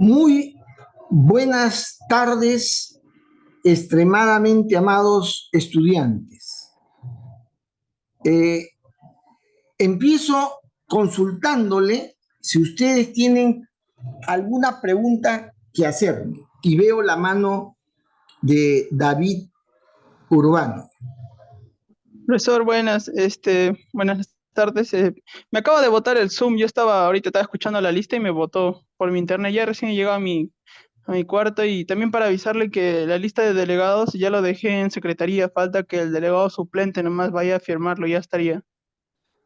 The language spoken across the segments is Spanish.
Muy buenas tardes, extremadamente amados estudiantes. Empiezo consultándole si ustedes tienen alguna pregunta que hacerme. Y veo la mano de David Urbano. Profesor, buenas tardes. Me acaba de votar el Zoom. Estaba escuchando la lista y me votó por mi internet. Ya recién he llegado a mi cuarto y también para avisarle que la lista de delegados ya lo dejé en secretaría. Falta que el delegado suplente nomás vaya a firmarlo, ya estaría.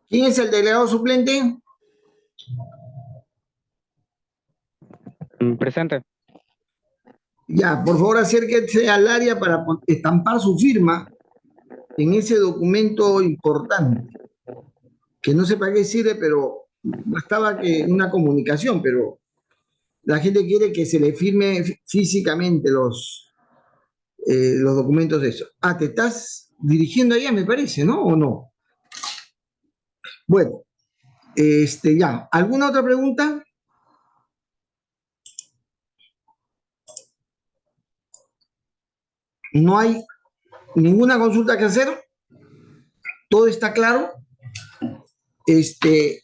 ¿Quién es el delegado suplente? Presente. Ya, por favor, acérquese al área para estampar su firma en ese documento importante, que no sé para qué sirve, pero bastaba que una comunicación, pero la gente quiere que se le firme físicamente los documentos de eso. Ah, te estás dirigiendo allá, me parece, ¿no? ¿O no? Bueno, ya. ¿Alguna otra pregunta? ¿No hay ninguna consulta que hacer? ¿Todo está claro? Este,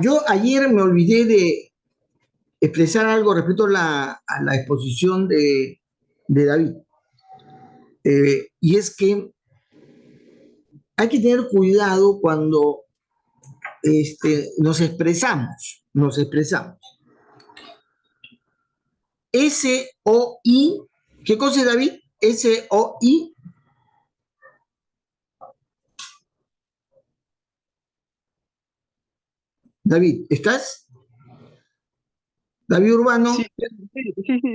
yo ayer me olvidé de expresar algo respecto a la exposición de David. Y es que hay que tener cuidado cuando nos expresamos, nos expresamos. S-O-I, ¿qué cosa es, David? S-O-I. David, ¿estás? David Urbano. Sí,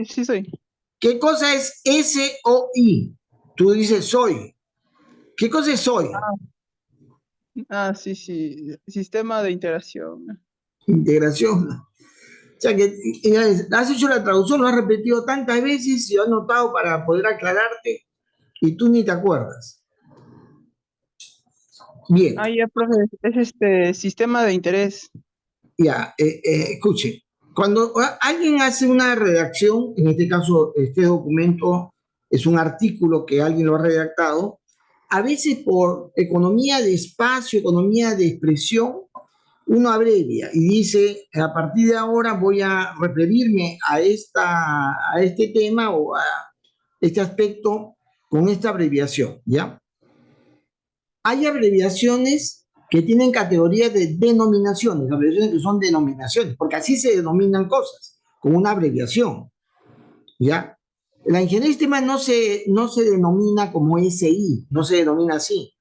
sí soy. ¿Qué cosa es S-O-I? Tú dices soy. ¿Qué cosa es soy? Sí. Sistema de interacción. Integración. O sea que has hecho la traducción, lo has repetido tantas veces y has notado para poder aclararte y tú ni te acuerdas. Bien, Ya, profe, es este sistema de interés. ya, escuche. Cuando alguien hace una redacción, en este caso este documento es un artículo que alguien lo ha redactado, a veces por economía de espacio, economía de expresión, uno abrevia y dice, a partir de ahora voy a referirme a este tema o a este aspecto con esta abreviación, ¿ya? Hay abreviaciones que tienen categorías de denominaciones, abreviaciones que son denominaciones, porque así se denominan cosas, con una abreviación, ¿ya? La ingeniería de sistemas no se denomina como SI, no se denomina así,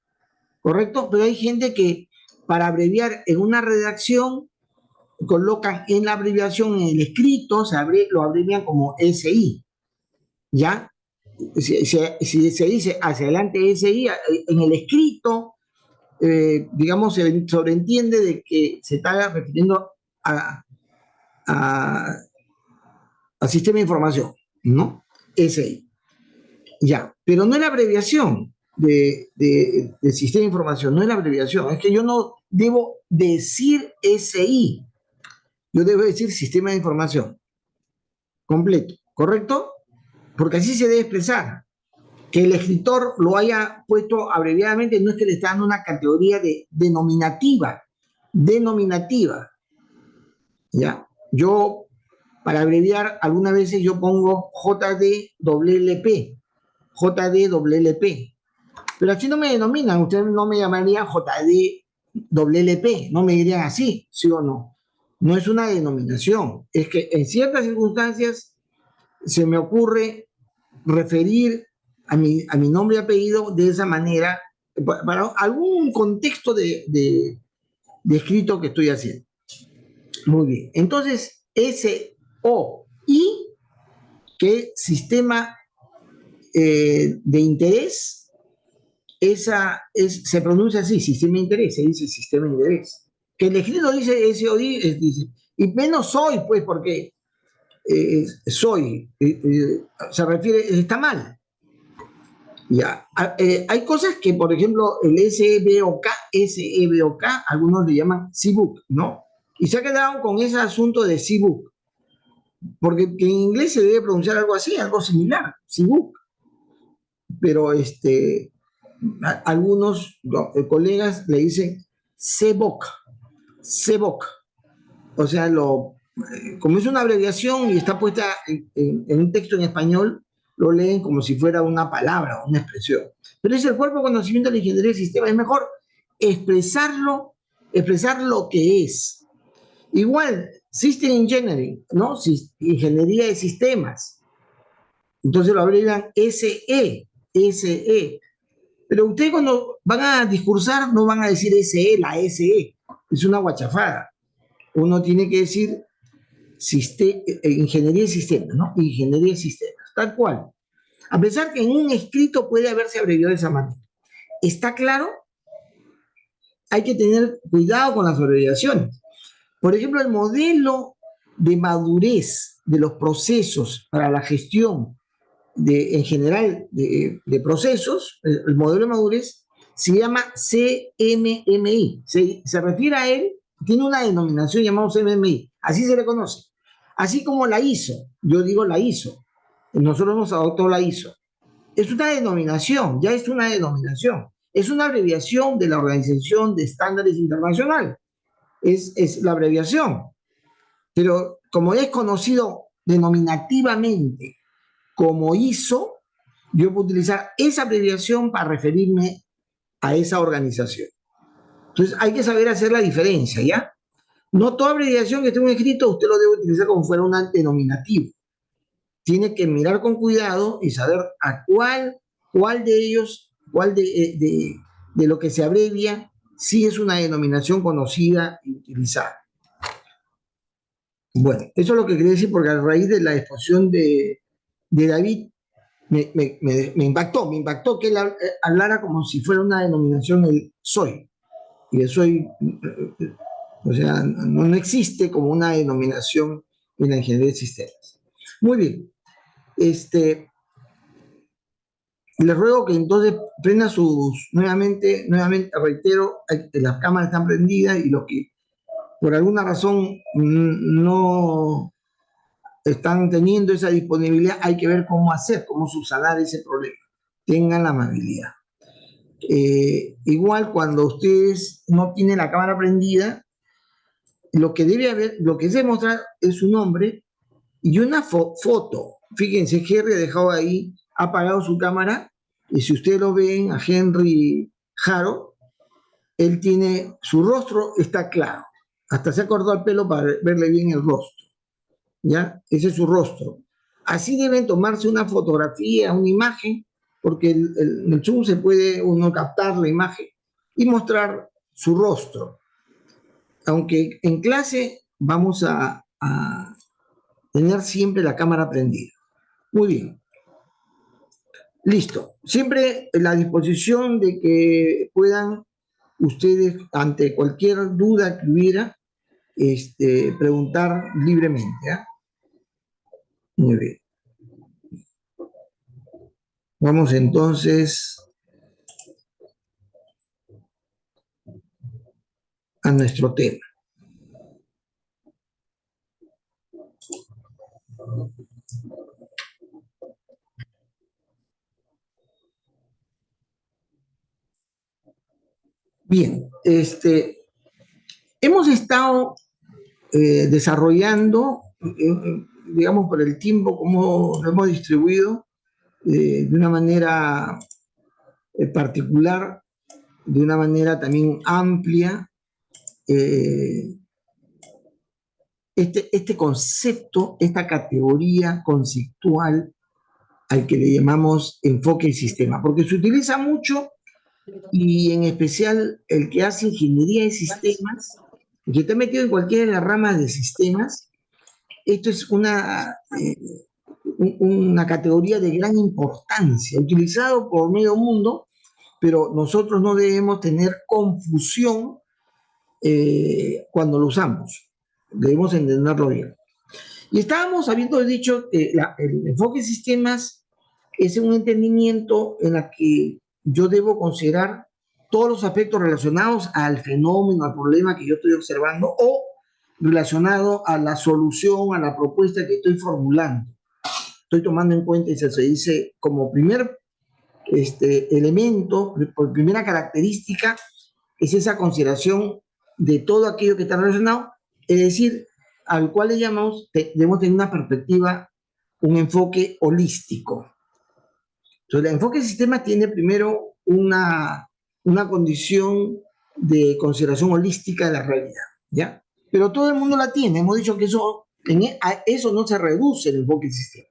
¿correcto? Pero hay gente que para abreviar en una redacción colocan en la abreviación, en el escrito, lo abrevian como SI, ¿ya? Si se dice hacia adelante SI, en el escrito, digamos, se sobreentiende de que se está refiriendo a, a, a sistema de información, ¿no? SI, ya. Pero no es la abreviación de sistema de información, no es la abreviación, es que yo no debo decir SI, yo debo decir sistema de información completo, ¿correcto? Porque así se debe expresar. Que el escritor lo haya puesto abreviadamente no es que le está dando una categoría de denominativa, ¿ya? Yo, para abreviar, algunas veces yo pongo JDLP, JDLP, pero así no me denominan, ustedes no me llamarían JDLP, no me dirían así, ¿sí o no? No es una denominación, es que en ciertas circunstancias se me ocurre referir a mi nombre y apellido de esa manera para algún contexto de escrito que estoy haciendo. Muy bien. Entonces, SOI, que es sistema de interés, se pronuncia así, sistema de interés, se dice sistema de interés. Que el escrito dice SOI, dice, y menos soy, pues, porque soy, se refiere, está mal. Ya. Hay cosas que, por ejemplo, el SEBOK, algunos le llaman CBOOK, ¿no? Y se ha quedado con ese asunto de CBOOK, porque en inglés se debe pronunciar algo así, algo similar, CBOOK. Pero algunos colegas le dicen CBOK, CBOK. O sea, como es una abreviación y está puesta en un texto en español, lo leen como si fuera una palabra, una expresión. Pero es el cuerpo de conocimiento de la ingeniería del sistema. Es mejor expresarlo, expresar lo que es. Igual, System Engineering, ¿no? Ingeniería de sistemas. Entonces lo abrevian SE, SE. Pero ustedes cuando van a discursar no van a decir SE, la SE. Es una guachafada. Uno tiene que decir ingeniería de sistemas, ¿no? Ingeniería de sistemas, tal cual. A pesar que en un escrito puede haberse abreviado de esa manera. ¿Está claro? Hay que tener cuidado con las abreviaciones. Por ejemplo, el modelo de madurez de los procesos para la gestión en general de procesos, el modelo de madurez, se llama CMMI. Se refiere a él, tiene una denominación llamada CMMI, así se le conoce. Así como la ISO, yo digo la ISO, nosotros hemos adoptado la ISO. Es una denominación, ya es una denominación. Es una abreviación de la Organización de Estándares Internacional. Es la abreviación. Pero como es conocido denominativamente como ISO, yo puedo utilizar esa abreviación para referirme a esa organización. Entonces hay que saber hacer la diferencia, ¿ya? No toda abreviación que esté en un escrito usted lo debe utilizar como fuera un denominativo. Tiene que mirar con cuidado y saber a cuál de ellos, de lo que se abrevia, sí es una denominación conocida y utilizada. Bueno, eso es lo que quería decir porque a raíz de la exposición de David me impactó que él hablara como si fuera una denominación el soy. Y el soy, o sea, no existe como una denominación en la ingeniería de sistemas. Muy bien. Les ruego que entonces prenda nuevamente reitero, las cámaras están prendidas y los que por alguna razón no están teniendo esa disponibilidad, hay que ver cómo hacer, cómo subsanar ese problema. Tengan la amabilidad. Igual cuando ustedes no tienen la cámara prendida, lo que se debe mostrar es su nombre y una foto. Fíjense, Henry ha dejado ahí, ha apagado su cámara, y si ustedes lo ven a Henry Jaro, él tiene, su rostro está claro. Hasta se ha cortado el pelo para verle bien el rostro. ¿Ya? Ese es su rostro. Así deben tomarse una fotografía, una imagen, porque en el Zoom se puede uno captar la imagen y mostrar su rostro. Aunque en clase vamos a tener siempre la cámara prendida. Muy bien. Listo. Siempre en la disposición de que puedan ustedes, ante cualquier duda que hubiera, preguntar libremente. ¿Eh? Muy bien. Vamos entonces a nuestro tema. Bien, hemos estado desarrollando, digamos, por el tiempo, como lo hemos distribuido, de una manera particular, de una manera también amplia, este concepto, esta categoría conceptual al que le llamamos enfoque y sistema, porque se utiliza mucho y en especial el que hace ingeniería de sistemas, que está metido en cualquiera de las ramas de sistemas, esto es una categoría de gran importancia, utilizado por medio mundo, pero nosotros no debemos tener confusión cuando lo usamos. Debemos entenderlo bien. Y estábamos habiendo dicho que el enfoque de sistemas es un entendimiento en la que yo debo considerar todos los aspectos relacionados al fenómeno, al problema que yo estoy observando o relacionado a la solución, a la propuesta que estoy formulando. Estoy tomando en cuenta, y se dice como primer elemento, por primera característica, es esa consideración de todo aquello que está relacionado, es decir, al cual le llamamos, debemos tener una perspectiva, un enfoque holístico. Entonces, el enfoque del sistema tiene primero una condición de consideración holística de la realidad, ¿ya? Pero todo el mundo la tiene. Hemos dicho que a eso no se reduce el enfoque del sistema.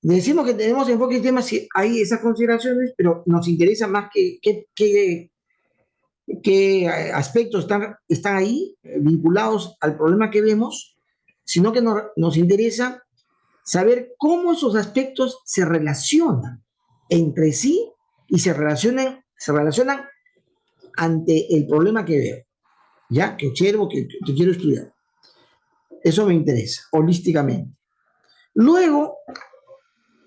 Decimos que tenemos enfoque del sistema si hay esas consideraciones, pero nos interesa más qué aspectos están ahí vinculados al problema que vemos, sino que nos interesa saber cómo esos aspectos se relacionan entre sí y se relacionan ante el problema que veo, ¿ya? Que observo, que quiero estudiar. Eso me interesa, holísticamente. Luego,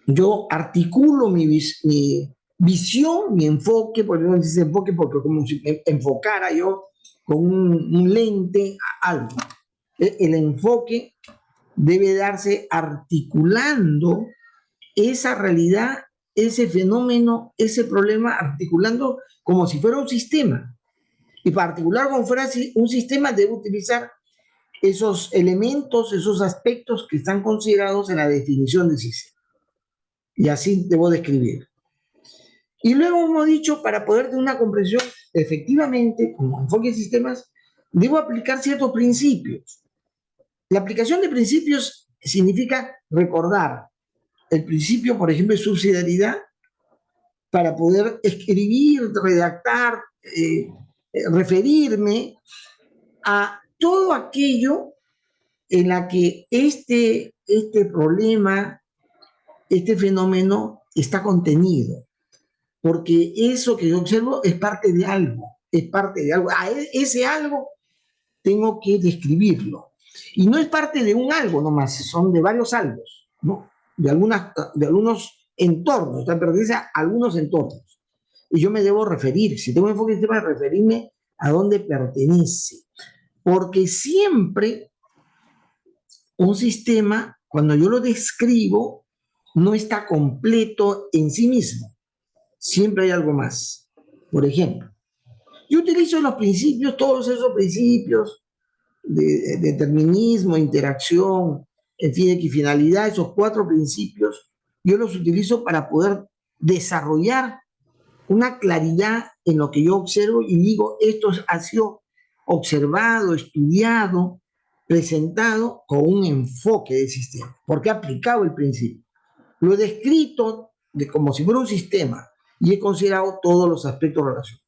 yo articulo mi visión, mi enfoque, por ejemplo, dice enfoque porque como si me enfocara yo con un lente a algo. El enfoque debe darse articulando esa realidad, ese fenómeno, ese problema, articulando como si fuera un sistema. Y para articular como fuera un sistema, debe utilizar esos elementos, esos aspectos que están considerados en la definición del sistema. Y así debo describir. Y luego hemos dicho, para poder tener una comprensión efectivamente, como enfoque de sistemas, debo aplicar ciertos principios. La aplicación de principios significa recordar el principio, por ejemplo, de subsidiariedad, para poder escribir, redactar, referirme a todo aquello en la que este problema, este fenómeno está contenido. Porque eso que yo observo es parte de algo, A ese algo tengo que describirlo. Y no es parte de un algo nomás, son de varios algos, ¿no? De algunos entornos, pertenece a algunos entornos. Y yo me debo referir, si tengo un enfoque de sistema, referirme a dónde pertenece. Porque siempre un sistema, cuando yo lo describo, no está completo en sí mismo. Siempre hay algo más. Por ejemplo, yo utilizo los principios, todos esos principios de determinismo, interacción, en fin, equifinalidad, esos 4 principios, yo los utilizo para poder desarrollar una claridad en lo que yo observo y digo, esto ha sido observado, estudiado, presentado con un enfoque del sistema, porque he aplicado el principio. Lo he descrito como si fuera un sistema y he considerado todos los aspectos relacionados.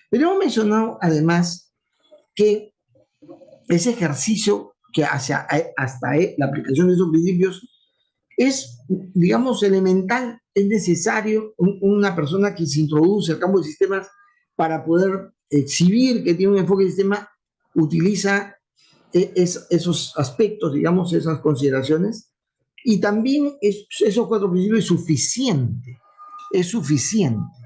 Pero hemos mencionado además que ese ejercicio que hasta la aplicación de esos principios es, digamos, elemental, es necesario una persona que se introduce al campo de sistemas para poder exhibir que tiene un enfoque de sistema, utiliza esos aspectos, digamos, esas consideraciones, y también esos 4 principios es suficiente.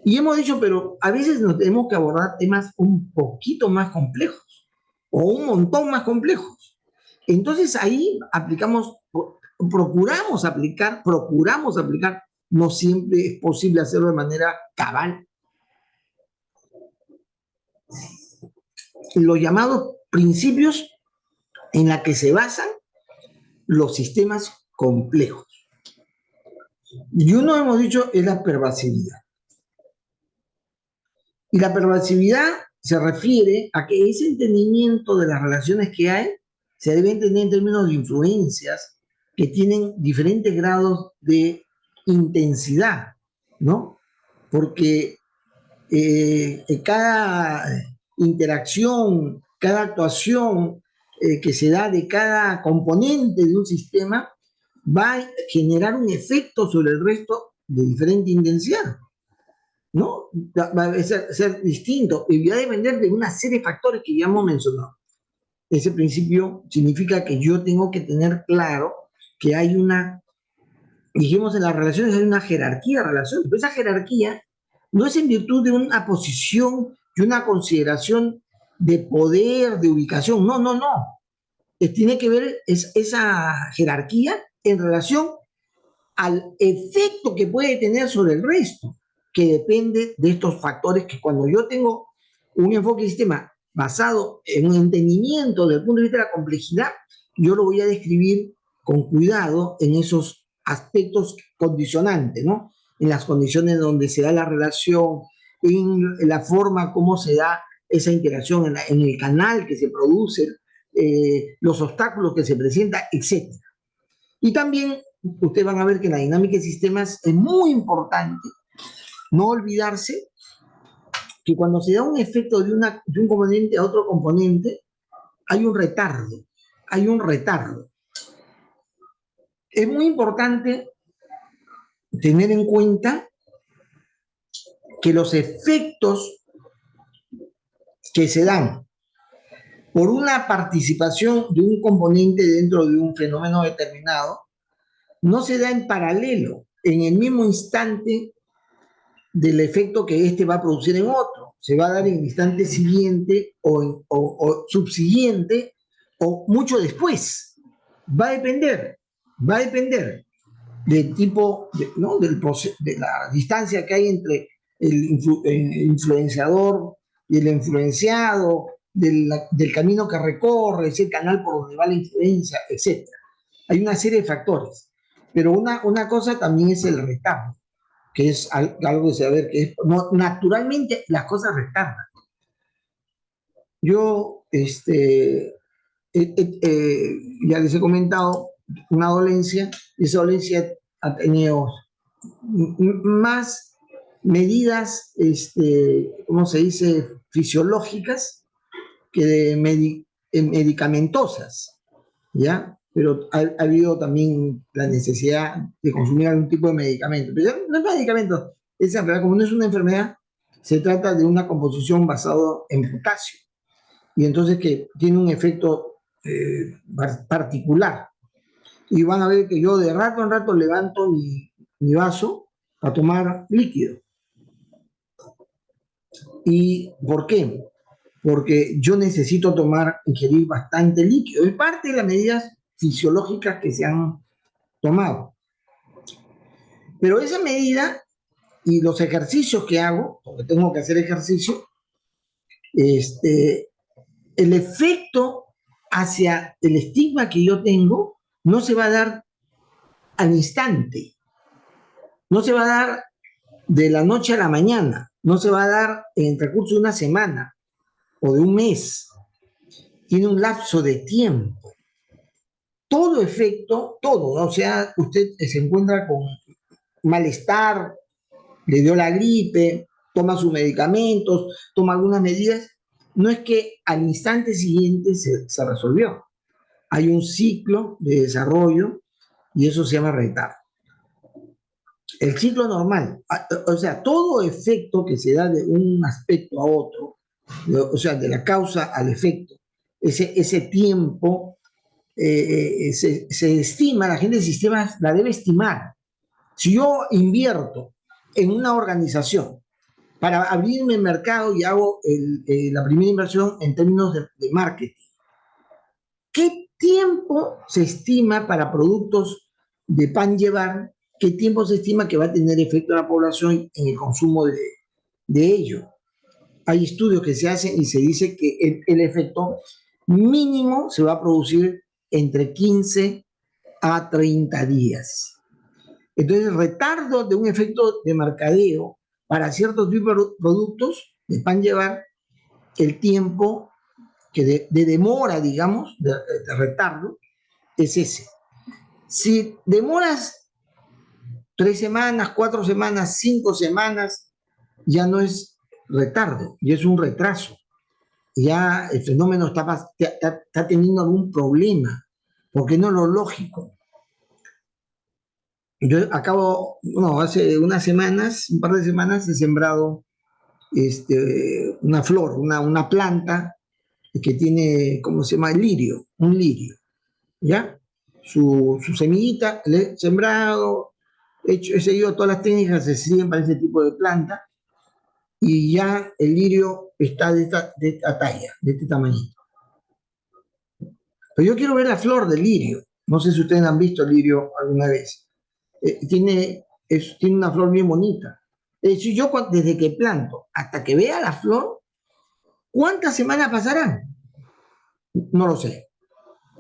Y hemos dicho, pero a veces nos tenemos que abordar temas un poquito más complejos o un montón más complejos. Entonces ahí procuramos aplicar, no siempre es posible hacerlo de manera cabal, los llamados principios en la que se basan los sistemas complejos. Y uno, hemos dicho, es la pervasividad. Y la pervasividad se refiere a que ese entendimiento de las relaciones que hay se debe entender en términos de influencias que tienen diferentes grados de intensidad, ¿no? Porque cada interacción, cada actuación que se da de cada componente de un sistema va a generar un efecto sobre el resto de diferente intensidad, ¿no? Va a ser distinto y va a depender de una serie de factores que ya hemos mencionado. Ese principio significa que yo tengo que tener claro que hay una dijimos en las relaciones hay una jerarquía de relaciones, pero esa jerarquía no es en virtud de una posición y una consideración de poder, de ubicación, no, no, no. Tiene que ver esa jerarquía en relación al efecto que puede tener sobre el resto, que depende de estos factores que cuando yo tengo un enfoque de sistema basado en un entendimiento desde el punto de vista de la complejidad, yo lo voy a describir con cuidado en esos aspectos condicionantes, ¿no? En las condiciones donde se da la relación, en la forma como se da esa interacción, en el canal que se produce, los obstáculos que se presentan, etc. Y también ustedes van a ver que en la dinámica de sistemas es muy importante no olvidarse que cuando se da un efecto de un componente a otro componente, hay un retardo, hay un retardo. Es muy importante tener en cuenta que los efectos que se dan por una participación de un componente dentro de un fenómeno determinado no se da en paralelo, en el mismo instante del efecto que éste va a producir en otro. Se va a dar en el instante siguiente o subsiguiente o mucho después. Va a depender del tipo, ¿no? De la distancia que hay entre el influenciador y el influenciado, del camino que recorre, ese canal por donde va la influencia, etc. Hay una serie de factores, pero una cosa también es el retardo, que es algo de saber que es, no, naturalmente las cosas retardan. Yo, ya les he comentado, una dolencia, y esa dolencia ha tenido más medidas, ¿cómo se dice?, fisiológicas que medicamentosas, ¿ya? Pero ha habido también la necesidad de consumir algún tipo de medicamento. Pero no es medicamento, es en realidad, como no es una enfermedad, se trata de una composición basada en potasio. Y entonces que tiene un efecto particular. Y van a ver que yo de rato en rato levanto mi vaso a tomar líquido. ¿Y por qué? Porque yo necesito ingerir bastante líquido. Es parte de las medidas fisiológicas que se han tomado. Pero esa medida y los ejercicios que hago, porque tengo que hacer ejercicio, el efecto hacia el estigma que yo tengo no se va a dar al instante, no se va a dar de la noche a la mañana, no se va a dar en el transcurso de una semana o de un mes, tiene un lapso de tiempo. Todo efecto, todo, ¿no? O sea, usted se encuentra con malestar, le dio la gripe, toma sus medicamentos, toma algunas medidas, no es que al instante siguiente se resolvió. Hay un ciclo de desarrollo y eso se llama retardo. El ciclo normal, o sea, todo efecto que se da de un aspecto a otro, o sea, de la causa al efecto, ese tiempo se estima, la gente de sistemas la debe estimar. Si yo invierto en una organización para abrirme el mercado y hago la primera inversión en términos de marketing, ¿qué tiempo se estima para productos de pan llevar? ¿Qué tiempo se estima que va a tener efecto en la población en el consumo de ello? Hay estudios que se hacen y se dice que el efecto mínimo se va a producir entre 15 a 30 días. Entonces, el retardo de un efecto de mercadeo para ciertos tipos de productos de pan llevar, el tiempo que de demora, digamos, de retardo, es ese. Si demoras 3 semanas, 4 semanas, 5 semanas, ya no es retardo, ya es un retraso. Ya el fenómeno está teniendo algún problema, porque no es lo lógico. Yo hace unas semanas, un par de semanas, he sembrado una flor, una planta que tiene, ¿cómo se llama? Un lirio, ¿ya? Su semillita, le he sembrado, He seguido todas las técnicas que se siguen para ese tipo de planta y ya el lirio está de esta talla, de este tamaño. Pero yo quiero ver la flor del lirio. No sé si ustedes han visto el lirio alguna vez. Tiene una flor bien bonita. Es decir, yo desde que planto hasta que vea la flor, ¿cuántas semanas pasarán? No lo sé.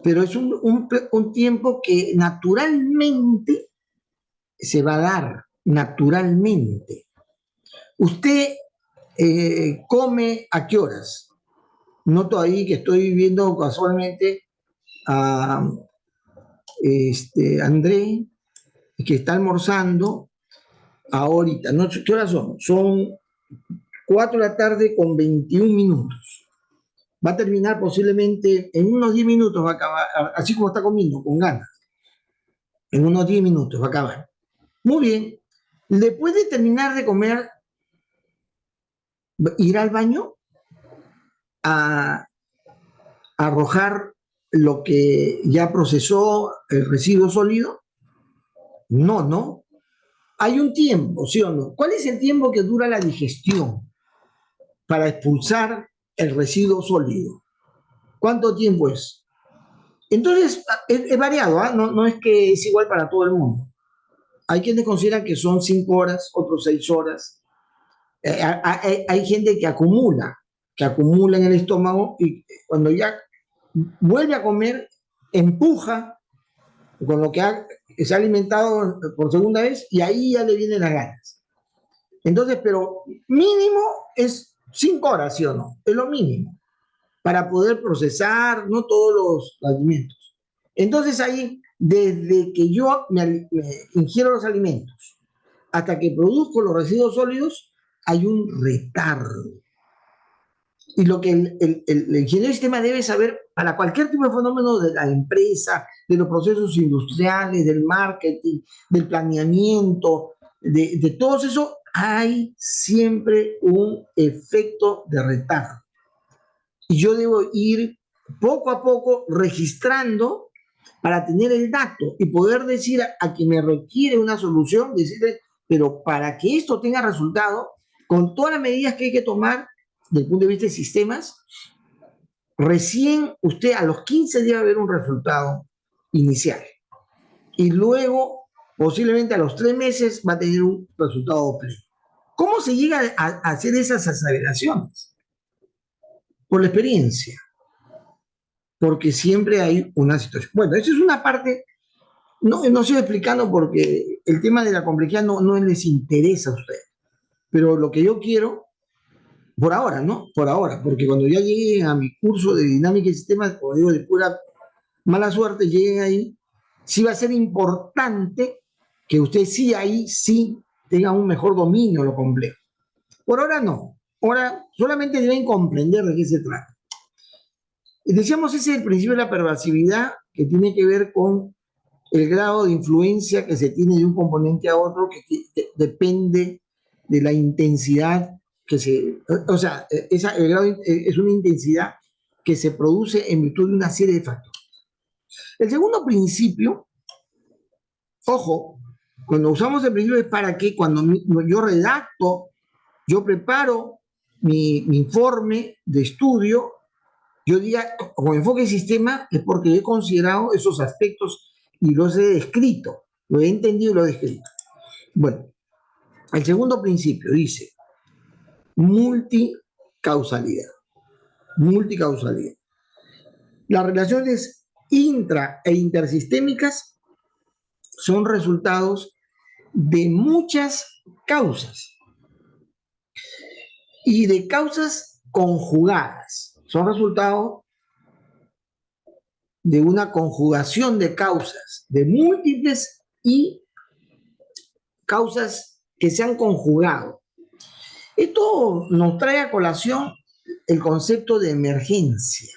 Pero es un tiempo que naturalmente se va a dar, naturalmente. ¿Usted come a qué horas? Noto ahí que estoy viendo casualmente a André, que está almorzando ahorita. ¿No? ¿Qué horas son? Son 4 de la tarde con 21 minutos. Va a terminar posiblemente en unos 10 minutos, va a acabar, así como está comiendo, con ganas. En unos 10 minutos va a acabar. Muy bien. Después de terminar de comer, ir al baño a arrojar lo que ya procesó el residuo sólido. No, no. Hay un tiempo, ¿sí o no? ¿Cuál es el tiempo que dura la digestión para expulsar el residuo sólido? ¿Cuánto tiempo es? Entonces, es variado, ¿eh? No es que es igual para todo el mundo. Hay quienes consideran que son 5 horas, otros 6 horas. Hay gente que acumula en el estómago y cuando ya vuelve a comer, empuja con lo que se ha alimentado por segunda vez y ahí ya le vienen las ganas. Entonces, pero mínimo es 5 horas, ¿sí o no? Es lo mínimo para poder procesar, no todos los alimentos. Entonces ahí, desde que yo me ingiero los alimentos hasta que produzco los residuos sólidos, hay un retardo. Y lo que el ingeniero de sistema debe saber para cualquier tipo de fenómeno de la empresa, de los procesos industriales, del marketing, del planeamiento, de todo eso, hay siempre un efecto de retardo. Y yo debo ir poco a poco registrando para tener el dato y poder decir a quien me requiere una solución, decirle, pero para que esto tenga resultado, con todas las medidas que hay que tomar desde el punto de vista de sistemas, recién usted a los 15 días va a ver un resultado inicial. Y luego, posiblemente a los 3 meses, va a tener un resultado pleno. ¿Cómo se llega a hacer esas aceleraciones? Por la experiencia. Porque siempre hay una situación. Bueno, eso es una parte, no estoy explicando porque el tema de la complejidad no les interesa a ustedes, pero lo que yo quiero, por ahora, ¿no? Por ahora, porque cuando ya lleguen a mi curso de dinámica y sistemas, como digo, de pura mala suerte, lleguen ahí, sí va a ser importante que ustedes sí ahí sí tengan un mejor dominio de lo complejo. Por ahora no, ahora solamente deben comprender de qué se trata. Decíamos, ese es el principio de la pervasividad que tiene que ver con el grado de influencia que se tiene de un componente a otro, que depende de la intensidad que se, o sea, el grado es una intensidad que se produce en virtud de una serie de factores. El segundo principio, ojo, cuando usamos el principio es para que cuando yo redacto, yo preparo mi informe de estudio, yo diga, con enfoque de sistema, es porque he considerado esos aspectos y los he descrito, lo he entendido y lo he descrito. Bueno, el segundo principio dice multicausalidad. Multicausalidad. Las relaciones intra e intersistémicas son resultados de muchas causas y de causas conjugadas. Son resultados de una conjugación de causas, de múltiples y causas que se han conjugado. Esto nos trae a colación el concepto de emergencia.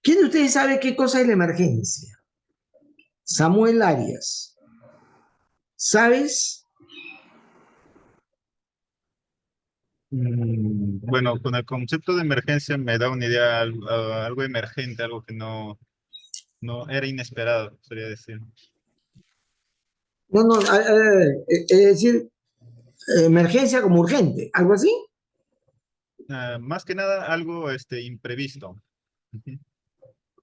¿Quién de ustedes sabe qué cosa es la emergencia? Samuel Arias. ¿Sabes? Bueno, con el concepto de emergencia me da una idea, algo emergente, algo que no era inesperado, podría decir. No, no, es decir, emergencia como urgente, algo así. Más que nada algo imprevisto. Ujú.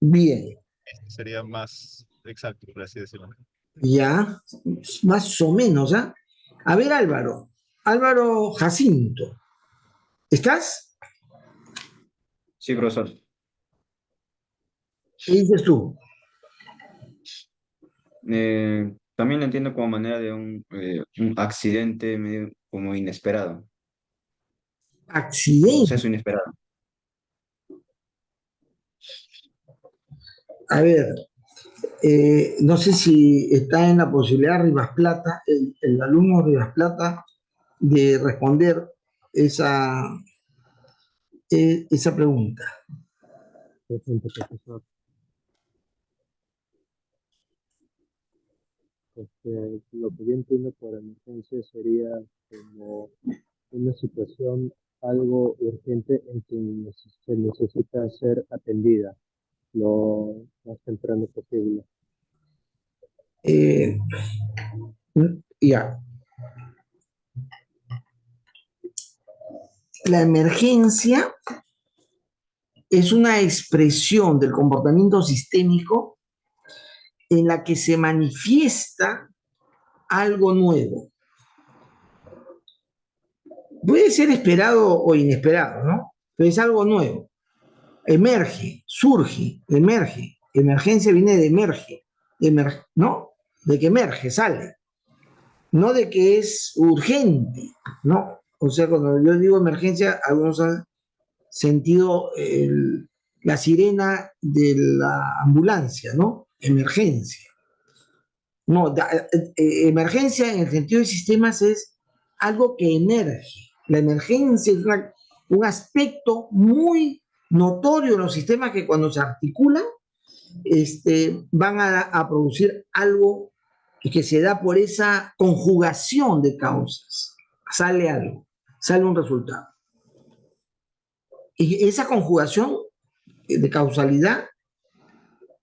Bien, Este sería más exacto, por así decirlo. ya, más o menos, ¿ah? A ver, Álvaro, Álvaro Jacinto, ¿estás? Sí, profesor. ¿Qué dices tú? También lo entiendo como manera de un accidente medio como inesperado, un Accidente. suceso inesperado. A ver, no sé si está en la posibilidad Rivas Plata, el alumno Rivas Plata, de responder esa, esa pregunta. Presente, profesor. Lo que yo entiendo por emergencia sería como una situación algo urgente en que se necesita ser atendida lo más temprano posible. Eh, ya, la emergencia es una expresión del comportamiento sistémico en la que se manifiesta algo nuevo. Puede ser esperado o inesperado, ¿no? Pero es algo nuevo. Emerge, surge, emerge. Emergencia viene de emerge, ¿no? De que emerge, sale. No de que es urgente, ¿no? O sea, cuando yo digo emergencia, algunos han sentido la sirena de la ambulancia, ¿no? Emergencia. No, emergencia en el sentido de sistemas es algo que emerge. La emergencia es un aspecto muy notorio en los sistemas que cuando se articulan van a producir algo que se da por esa conjugación de causas. Sale algo, sale un resultado. Y esa conjugación de causalidad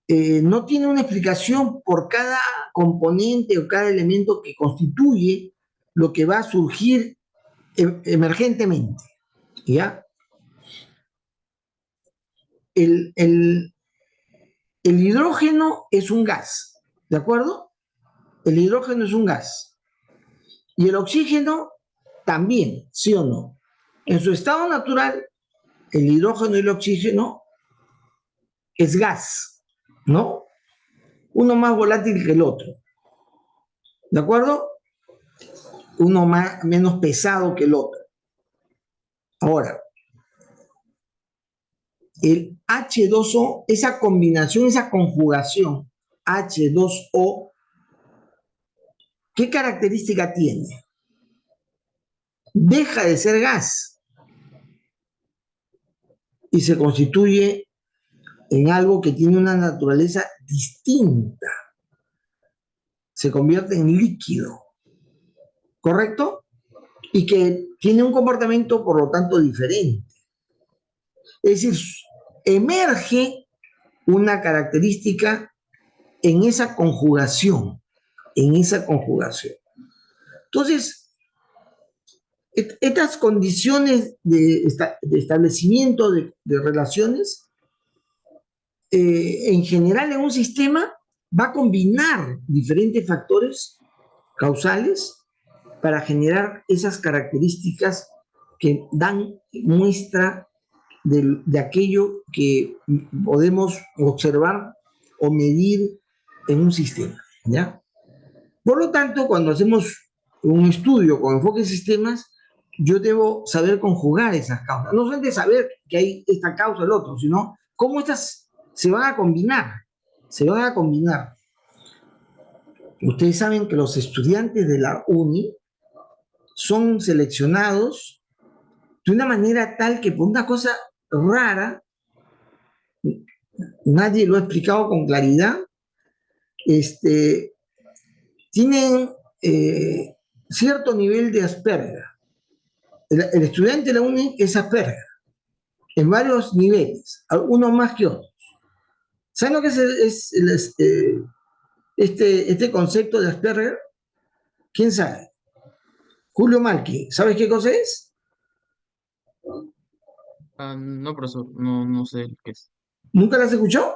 no tiene una explicación por cada componente o cada elemento que constituye lo que va a surgir emergentemente. ¿Ya? El, el, el hidrógeno es un gas, ¿de acuerdo? El hidrógeno es un gas. Y el oxígeno también, ¿sí o no? En su estado natural, el hidrógeno y el oxígeno es gas, ¿no? Uno más volátil que el otro, ¿de acuerdo? Uno menos pesado que el otro. Ahora, el H2O, esa combinación, esa conjugación H2O, ¿qué característica tiene? Deja de ser gas y se constituye en algo que tiene una naturaleza distinta. Se convierte en líquido, ¿correcto? Y que tiene un comportamiento, por lo tanto, diferente. Es decir, emerge una característica en esa conjugación, en esa conjugación. Entonces, estas condiciones de establecimiento de relaciones, en general en un sistema, va a combinar diferentes factores causales para generar esas características que dan muestra de aquello que podemos observar o medir en un sistema, ¿ya? Por lo tanto, cuando hacemos un estudio con enfoque de sistemas, yo debo saber conjugar esas causas. No solamente saber que hay esta causa o el otro, sino cómo estas se van a combinar. Se van a combinar. Ustedes saben que los estudiantes de la UNI son seleccionados de una manera tal que por una cosa rara, nadie lo ha explicado con claridad, tienen cierto nivel de Asperger. El estudiante de la UNI es Asperger, en varios niveles, algunos más que otros. ¿Saben lo que es este concepto de Asperger? ¿Quién sabe? Julio Malqui, ¿sabes qué cosa es? No, profesor, no sé qué es. ¿Nunca la has escuchado?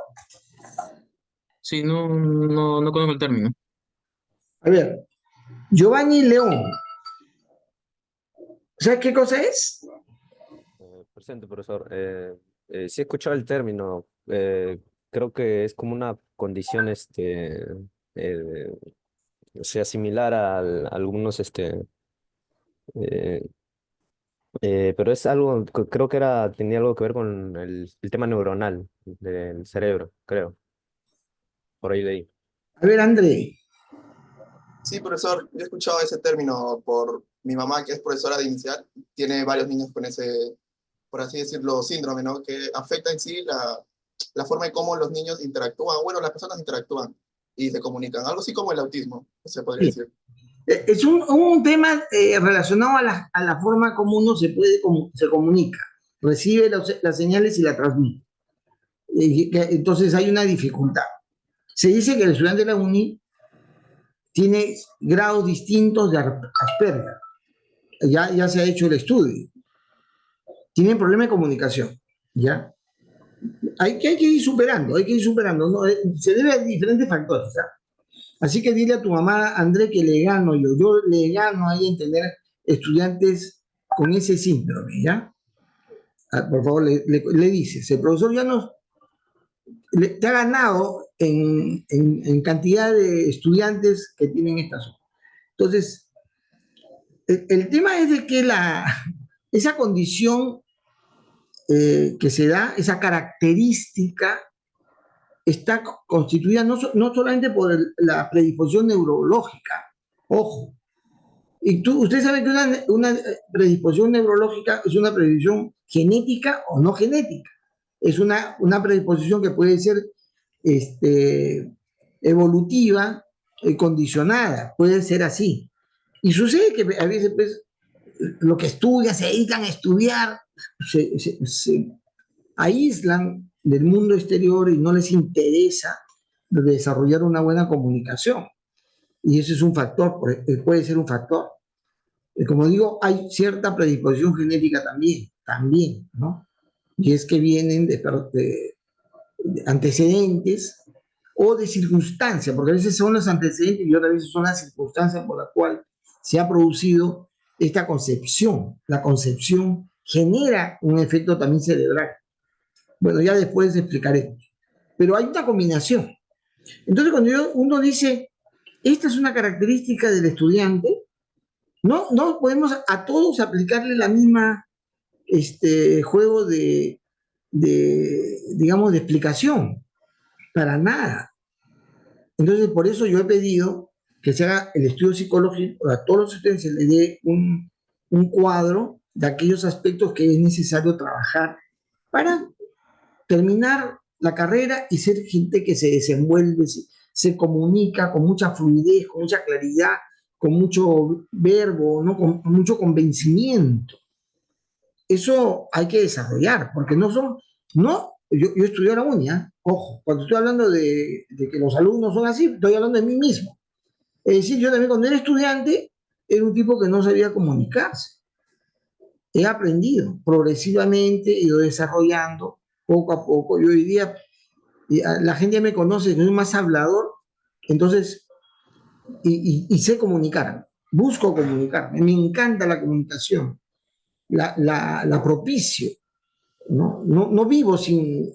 Sí, no conozco el término. A ver, Giovanni León, ¿sabes qué cosa es? Presente, profesor. Sí he escuchado el término. Creo que es como una condición, eh, o sea, similar a algunos, eh, pero es algo, creo que tenía algo que ver con el tema neuronal del cerebro, creo. Por ahí leí. A ver, André, Sí, profesor, yo he escuchado ese término por mi mamá, que es profesora de inicial, tiene varios niños con ese, por así decirlo, síndrome, ¿no? Que afecta en sí la forma en cómo los niños interactúan, bueno, las personas interactúan y se comunican, algo así como el autismo, se podría sí, decir. es un tema relacionado a la forma como uno se comunica, recibe las señales y la transmite. Entonces hay una dificultad. Se dice que el estudiante de la UNI tiene grados distintos de Asperger. Ya se ha hecho el estudio. Tienen problema de comunicación, ¿ya? Hay que ir superando, ¿no? Se debe a diferentes factores, ¿ya? Así que dile a tu mamá, André, que le gano yo le gano ahí en tener estudiantes con ese síndrome, ¿ya? Por favor, le dices, el profesor ya te ha ganado en cantidad de estudiantes que tienen esta zona. Entonces, el tema es de que esa condición que se da, esa característica, está constituida no solamente por la predisposición neurológica, ojo, y usted sabe que una predisposición neurológica es una predisposición genética o no genética. Es una predisposición que puede ser evolutiva, condicionada, puede ser así. Y sucede que a veces pues, lo que estudian, se dedican a estudiar, se aíslan del mundo exterior y no les interesa desarrollar una buena comunicación. Y eso es un factor, puede ser un factor. Como digo, hay cierta predisposición genética también, ¿no? Y es que vienen de antecedentes o de circunstancias, porque a veces son los antecedentes y otras veces son las circunstancias por las cuales se ha producido esta concepción. La concepción genera un efecto también cerebral. Bueno, ya después explicaremos. Pero hay una combinación. Entonces, cuando uno dice, esta es una característica del estudiante, no podemos a todos aplicarle la misma juego digamos, de explicación. Para nada. Entonces, por eso yo he pedido que se haga el estudio psicológico, a todos los estudiantes se les dé un cuadro de aquellos aspectos que es necesario trabajar para terminar la carrera y ser gente que se desenvuelve, se comunica con mucha fluidez, con mucha claridad, con mucho verbo, ¿no? Con mucho convencimiento. Eso hay que desarrollar, porque yo estudié en la uni, ojo, cuando estoy hablando de que los alumnos son así, estoy hablando de mí mismo. Es decir, yo también cuando era estudiante, era un tipo que no sabía comunicarse. He aprendido progresivamente, he ido desarrollando poco a poco, y hoy día la gente me conoce, soy más hablador, entonces, y sé comunicar, busco comunicarme, me encanta la comunicación, la propicio, no vivo sin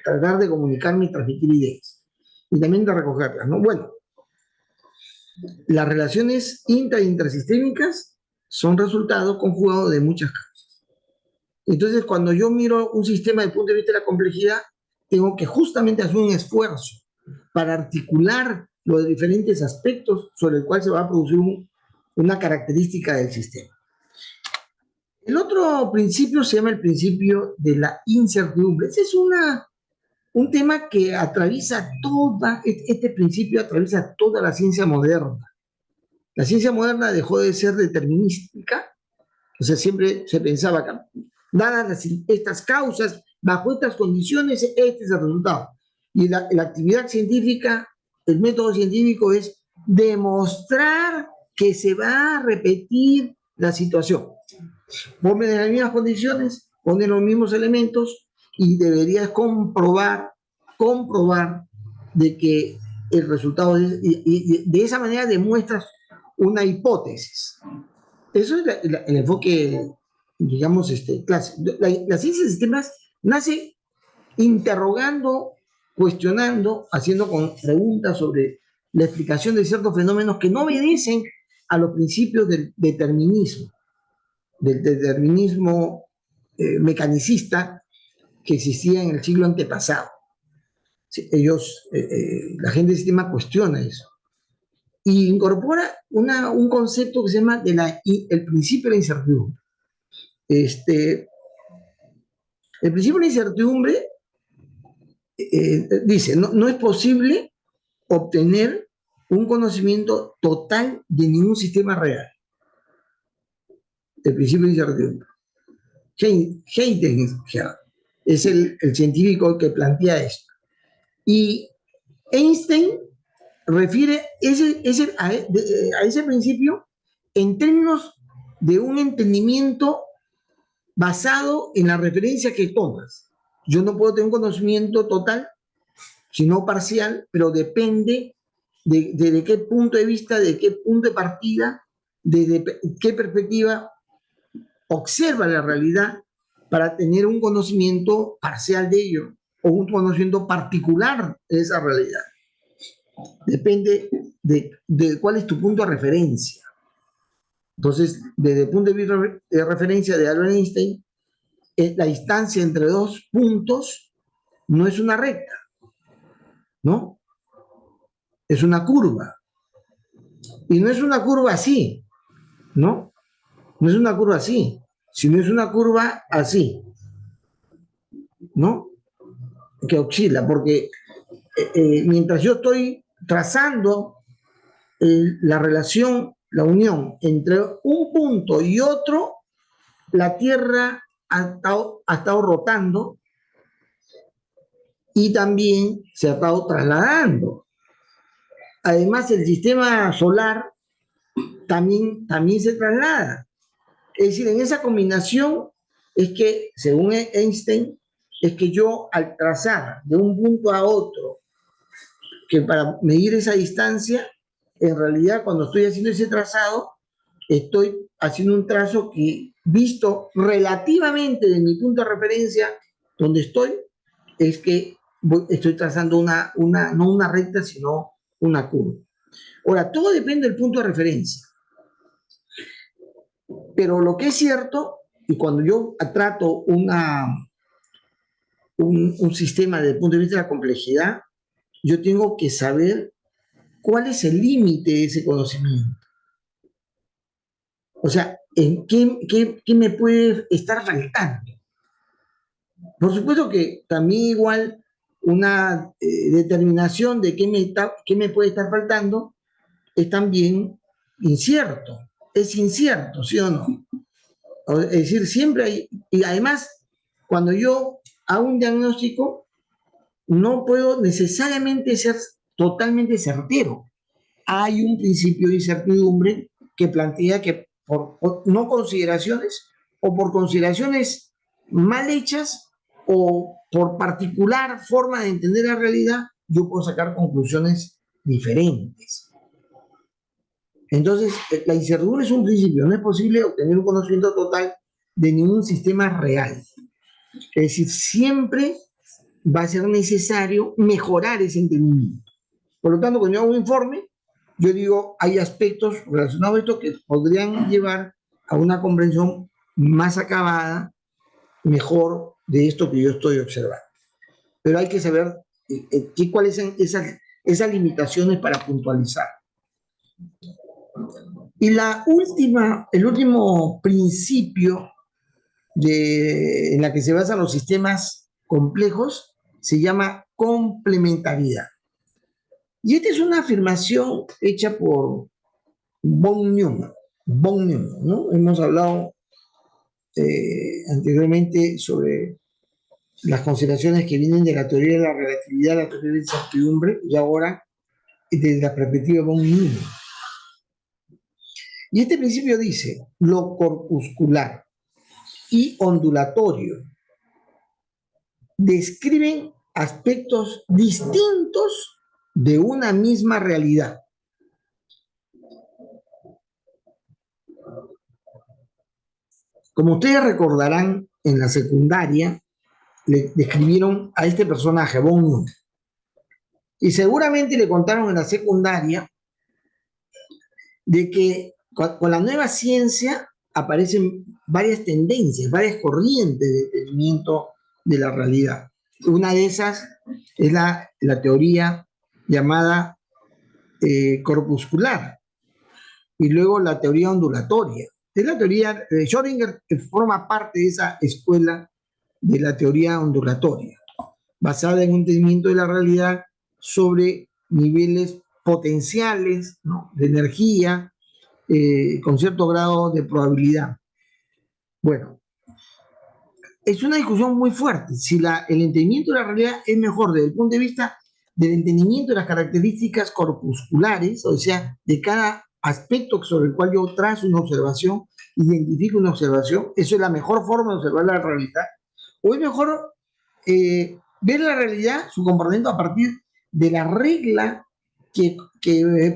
tratar de comunicarme y transmitir ideas, y también de recogerlas, ¿no? Bueno, las relaciones intra e intrasistémicas son resultado conjugado de muchas causas. Entonces, cuando yo miro un sistema desde el punto de vista de la complejidad, tengo que justamente hacer un esfuerzo para articular los diferentes aspectos sobre el cual se va a producir una característica del sistema. El otro principio se llama el principio de la incertidumbre. Ese es un tema que atraviesa este principio atraviesa toda la ciencia moderna. La ciencia moderna dejó de ser determinística, o sea, siempre se pensaba que, dadas estas causas, bajo estas condiciones, este es el resultado. Y la actividad científica, el método científico es demostrar que se va a repetir la situación. Ponen las mismas condiciones, ponen los mismos elementos y deberías comprobar de que el resultado es, y de esa manera demuestras una hipótesis. Eso es el enfoque, digamos, clásico. La ciencia de sistemas nace interrogando, cuestionando, haciendo preguntas sobre la explicación de ciertos fenómenos que no obedecen a los principios del determinismo mecanicista que existía en el siglo antepasado. Sí, la gente del sistema cuestiona eso y incorpora un concepto que se llama el principio de la incertidumbre. El principio de la incertidumbre dice, no es posible obtener un conocimiento total de ningún sistema real. El principio de incertidumbre. Heidegger es el científico que plantea esto. Y Einstein refiere a ese principio en términos de un entendimiento basado en la referencia que tomas. Yo no puedo tener un conocimiento total, sino parcial, pero depende de qué punto de vista, de qué punto de partida, desde qué perspectiva observa la realidad para tener un conocimiento parcial de ello o un conocimiento particular de esa realidad. Depende de cuál es tu punto de referencia. Entonces, desde el punto de vista de referencia de Albert Einstein, la distancia entre dos puntos no es una recta, ¿no? Es una curva. Y no es una curva así, ¿no? No es una curva así, sino es una curva así, ¿no? Que oscila, porque mientras yo estoy trazando la relación, la unión entre un punto y otro, la Tierra ha estado rotando y también se ha estado trasladando. Además, el sistema solar también se traslada. Es decir, en esa combinación es que, según Einstein, es que yo al trazar de un punto a otro, que para medir esa distancia, en realidad cuando estoy haciendo ese trazado, estoy haciendo un trazo que, visto relativamente de mi punto de referencia, donde estoy, es que estoy trazando no una recta, sino una curva. Ahora, todo depende del punto de referencia. Pero lo que es cierto, y cuando yo trato un sistema desde el punto de vista de la complejidad, yo tengo que saber cuál es el límite de ese conocimiento. O sea, ¿en qué me puede estar faltando? Por supuesto que también igual una determinación de qué me puede estar faltando es también incierto. Es incierto, ¿sí o no? Es decir, siempre hay... Y además, cuando yo hago un diagnóstico, no puedo necesariamente ser totalmente certero. Hay un principio de incertidumbre que plantea que por no consideraciones o por consideraciones mal hechas o por particular forma de entender la realidad, yo puedo sacar conclusiones diferentes. Entonces, la incertidumbre es un principio. No es posible obtener un conocimiento total de ningún sistema real. Es decir, siempre va a ser necesario mejorar ese entendimiento. Por lo tanto, cuando yo hago un informe, yo digo, hay aspectos relacionados a esto que podrían llevar a una comprensión más acabada, mejor de esto que yo estoy observando. Pero hay que saber cuáles son esas limitaciones para puntualizar. Y el último principio en la que se basan los sistemas complejos se llama complementariedad. Y esta es una afirmación hecha por von Neumann, ¿no? Hemos hablado anteriormente sobre las consideraciones que vienen de la teoría de la relatividad, la teoría de la incertidumbre, y ahora desde la perspectiva de von Neumann. Y este principio dice, lo corpuscular y ondulatorio describen aspectos distintos de una misma realidad. Como ustedes recordarán, en la secundaria le describieron a este personaje, von Neumann, y seguramente le contaron en la secundaria de que con la nueva ciencia aparecen varias tendencias, varias corrientes de entendimiento de la realidad. Una de esas es la teoría llamada corpuscular y luego la teoría ondulatoria. Es la teoría de Schrödinger, que forma parte de esa escuela de la teoría ondulatoria, basada en un entendimiento de la realidad sobre niveles potenciales, ¿no?, de energía, con cierto grado de probabilidad. Bueno, es una discusión muy fuerte. Si el entendimiento de la realidad es mejor desde el punto de vista del entendimiento de las características corpusculares, o sea, de cada aspecto sobre el cual yo trazo una observación, identifico una observación, eso es la mejor forma de observar la realidad, o es mejor ver la realidad, su comportamiento a partir de la regla que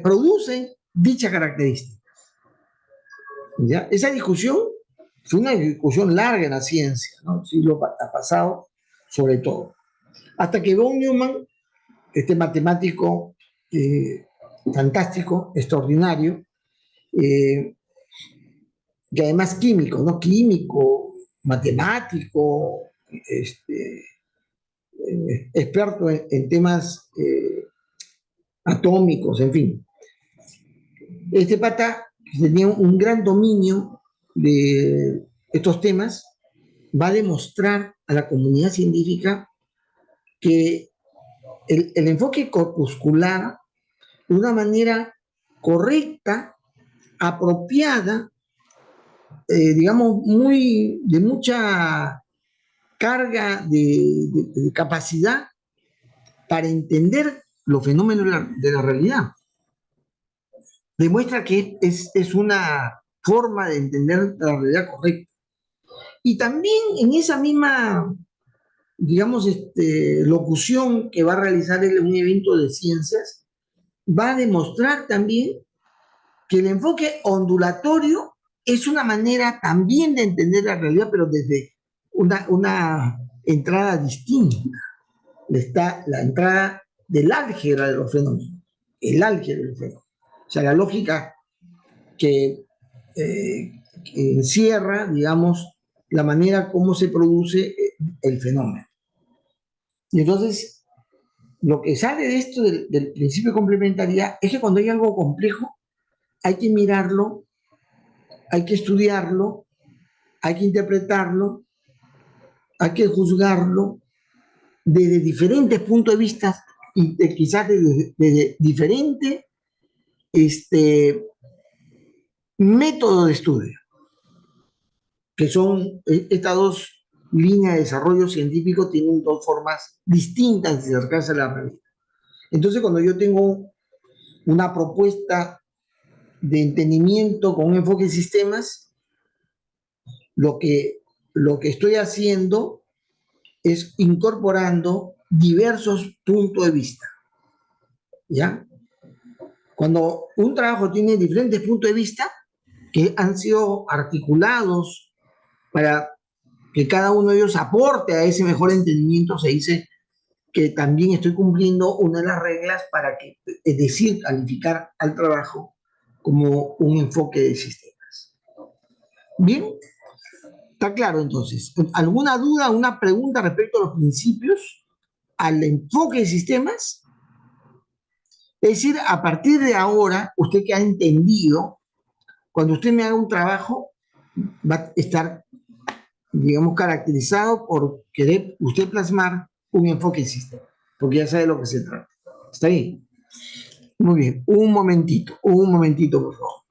produce dicha característica. ¿Ya? Esa discusión fue una discusión larga en la ciencia, ¿no? Siglo pasado, sobre todo. Hasta que von Neumann, este matemático fantástico, extraordinario, que además químico, ¿no? Químico, matemático, experto en temas atómicos, en fin. Este pata tenía un gran dominio de estos temas, va a demostrar a la comunidad científica que el enfoque corpuscular, de una manera correcta, apropiada, digamos, de mucha carga de capacidad para entender los fenómenos de la realidad. Demuestra que es una forma de entender la realidad correcta. Y también en esa misma, digamos, locución que va a realizar en un evento de ciencias, va a demostrar también que el enfoque ondulatorio es una manera también de entender la realidad, pero desde una entrada distinta. Está la entrada del álgebra de los fenómenos, el álgebra de los fenómenos. O sea, la lógica que encierra, digamos, la manera como se produce el fenómeno. Y entonces, lo que sale de esto del principio de complementariedad es que cuando hay algo complejo, hay que mirarlo, hay que estudiarlo, hay que interpretarlo, hay que juzgarlo desde diferentes puntos de vista y quizás desde diferentes métodos de estudio, que son estas dos líneas de desarrollo científico, tienen dos formas distintas de acercarse a la realidad. Entonces, cuando yo tengo una propuesta de entendimiento con un enfoque de sistemas, lo que estoy haciendo es incorporando diversos puntos de vista, ¿ya? Cuando un trabajo tiene diferentes puntos de vista que han sido articulados para que cada uno de ellos aporte a ese mejor entendimiento, se dice que también estoy cumpliendo una de las reglas para que, es decir, calificar al trabajo como un enfoque de sistemas. Bien, está claro entonces. ¿Alguna duda, una pregunta respecto a los principios, al enfoque de sistemas? Es decir, a partir de ahora, usted que ha entendido, cuando usted me haga un trabajo, va a estar, digamos, caracterizado por querer usted plasmar un enfoque de sistema, porque ya sabe de lo que se trata. ¿Está bien? Muy bien, un momentito, por favor.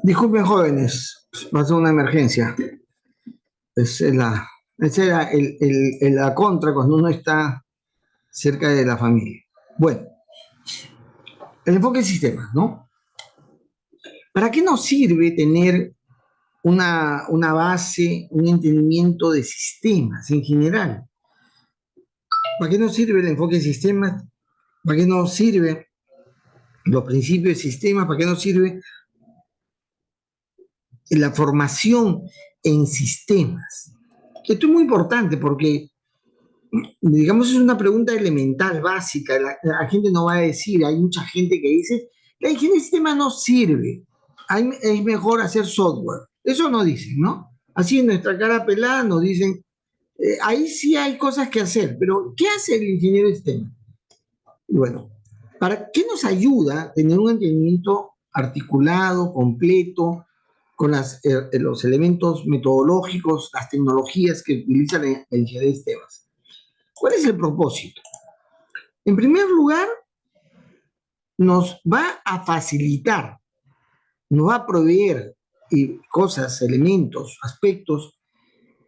Disculpen, jóvenes, pasó una emergencia. Esa era la contra cuando uno está cerca de la familia. Bueno, el enfoque de sistemas, ¿no? ¿Para qué nos sirve tener una base, un entendimiento de sistemas en general? ¿Para qué nos sirve el enfoque de sistemas? ¿Para qué nos sirve los principios de sistemas? ¿Para qué nos sirve la formación en sistemas? Esto es muy importante porque, digamos, es una pregunta elemental, básica. La gente no va a decir, hay mucha gente que dice, la ingeniería de sistemas no sirve, es mejor hacer software. Eso no dicen, ¿no? Así en nuestra cara pelada nos dicen, ahí sí hay cosas que hacer, pero ¿qué hace el ingeniero de sistemas? Bueno, ¿para qué nos ayuda tener un entendimiento articulado, completo, con los elementos metodológicos, las tecnologías que utiliza la ingeniería de sistemas? ¿Cuál es el propósito? En primer lugar, nos va a facilitar, nos va a proveer cosas, elementos, aspectos,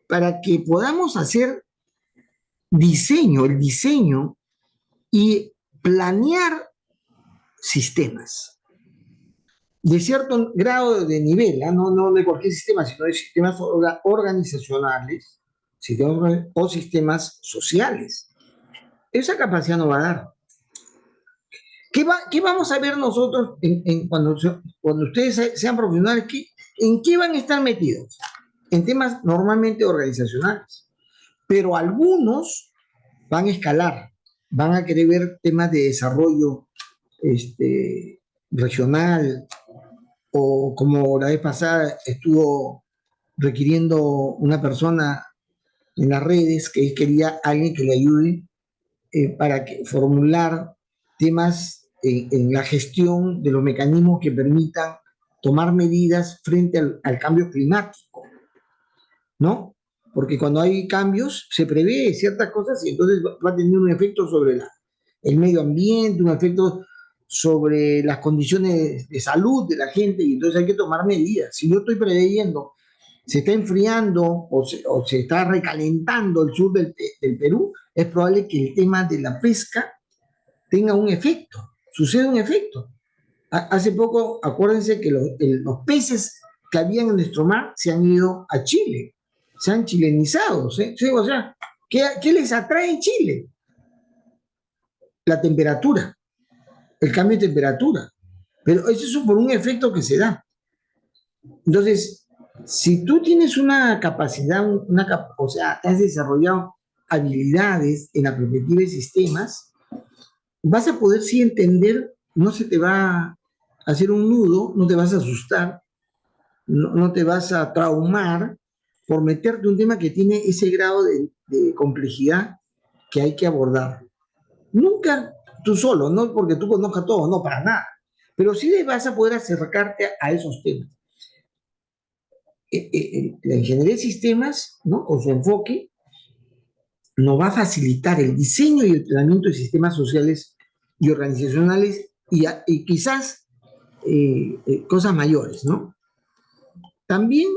para que podamos hacer el diseño y planear sistemas de cierto grado de nivel, ¿eh? No de cualquier sistema, sino de sistemas organizacionales o sistemas sociales. Esa capacidad nos va a dar. ¿Qué vamos a ver nosotros cuando ustedes sean profesionales? ¿En qué van a estar metidos? En temas normalmente organizacionales. Pero algunos van a escalar, van a querer ver temas de desarrollo regional, o como la vez pasada estuvo requiriendo una persona en las redes que quería alguien que le ayude para formular temas en la gestión de los mecanismos que permitan tomar medidas frente al cambio climático, ¿no? Porque cuando hay cambios se prevé ciertas cosas y entonces va a tener un efecto sobre el medio ambiente, un efecto sobre las condiciones de salud de la gente, y entonces hay que tomar medidas. Si yo estoy preveyendo, se está enfriando o se está recalentando el sur del Perú, es probable que el tema de la pesca tenga un efecto, suceda un efecto. Hace poco, acuérdense que los peces que habían en nuestro mar se han ido a Chile, se han chilenizado, ¿sí? O sea, ¿qué les atrae en Chile? La temperatura, el cambio de temperatura. Pero eso es por un efecto que se da. Entonces, si tú tienes una capacidad, o sea, has desarrollado habilidades en la perspectiva de sistemas, vas a poder sí entender, no se te va a hacer un nudo, no te vas a asustar, no te vas a traumar por meterte un tema que tiene ese grado de complejidad que hay que abordar. Nunca tú solo, no porque tú conozcas todo, no, para nada, pero sí vas a poder acercarte a esos temas. La ingeniería de sistemas, ¿no?, con su enfoque, nos va a facilitar el diseño y el planeamiento de sistemas sociales y organizacionales y quizás cosas mayores, ¿no? También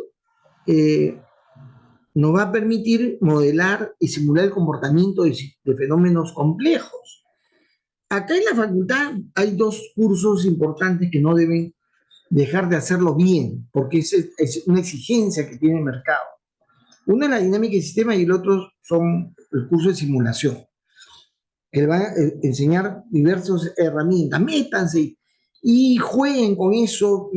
nos va a permitir modelar y simular el comportamiento de fenómenos complejos. Acá en la facultad hay dos cursos importantes que no deben dejar de hacerlo bien, porque es una exigencia que tiene el mercado. Uno es la dinámica de sistema y el otro son el curso de simulación. Él va a enseñar diversas herramientas, métanse y jueguen con eso,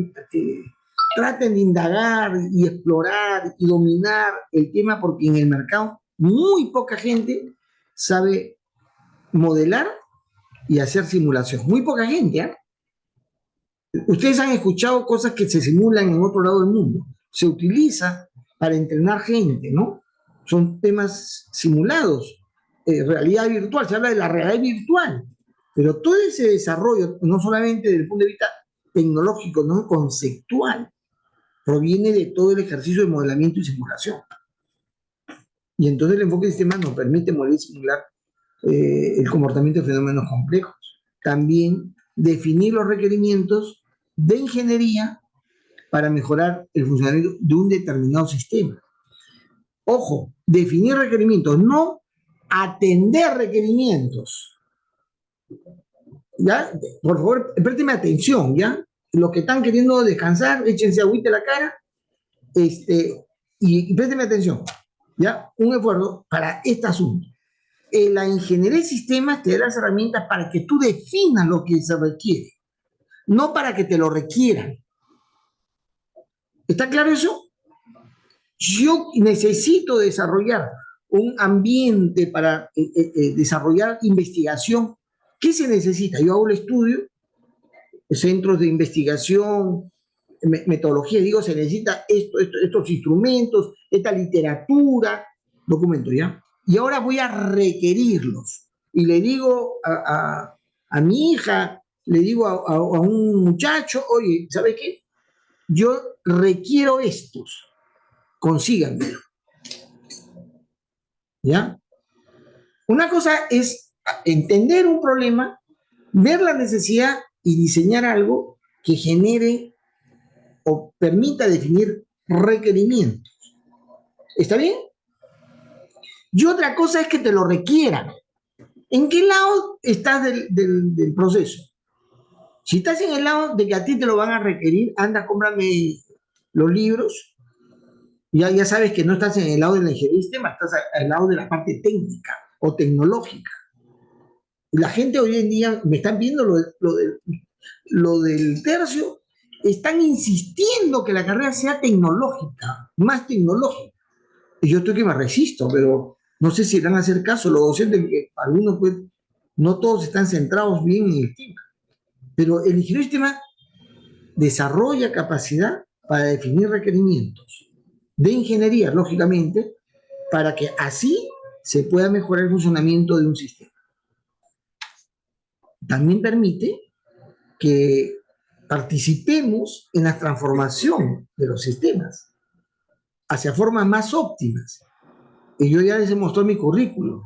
traten de indagar y explorar y dominar el tema, porque en el mercado muy poca gente sabe modelar y hacer simulación. Muy poca gente, ¿eh? Ustedes han escuchado cosas que se simulan en otro lado del mundo. Se utiliza para entrenar gente, ¿no? Son temas simulados. realidad virtual, se habla de la realidad virtual, pero todo ese desarrollo, no solamente desde el punto de vista tecnológico, no conceptual, proviene de todo el ejercicio de modelamiento y simulación. Y entonces el enfoque de sistemas nos permite modelar y simular el comportamiento de fenómenos complejos. También definir los requerimientos de ingeniería para mejorar el funcionamiento de un determinado sistema. Ojo, definir requerimientos, no atender requerimientos. ¿Ya? Por favor, présteme atención, ¿ya? Los que están queriendo descansar, échense agüita en la cara, y présteme atención, ¿ya? Un esfuerzo para este asunto. La ingeniería de sistemas te da las herramientas para que tú definas lo que se requiere, no para que te lo requieran. ¿Está claro eso? Yo necesito desarrollar un ambiente para desarrollar investigación. ¿Qué se necesita? Yo hago el estudio, centros de investigación, metodología, digo, se necesita estos instrumentos, esta literatura, documentos, ¿ya? Y ahora voy a requerirlos. Y le digo a mi hija, le digo a un muchacho, oye, ¿sabe qué? Yo requiero estos, consíganmelo. ¿Ya? Una cosa es entender un problema, ver la necesidad y diseñar algo que genere o permita definir requerimientos. ¿Está bien? Y otra cosa es que te lo requieran. ¿En qué lado estás del proceso? Si estás en el lado de que a ti te lo van a requerir, anda, cómprame los libros. Ya sabes que no estás en el lado de la ingeniería de sistemas, estás al lado de la parte técnica o tecnológica. La gente hoy en día, me están viendo lo del tercio, están insistiendo que la carrera sea tecnológica, más tecnológica. Y yo estoy que me resisto, pero no sé si van a hacer caso los docentes, que algunos, pues, no todos están centrados bien en el tema. Pero el ingeniero de sistemas desarrolla capacidad para definir requerimientos de ingeniería, lógicamente, para que así se pueda mejorar el funcionamiento de un sistema. También permite que participemos en la transformación de los sistemas hacia formas más óptimas. Y yo ya les he mostrado mi currículum.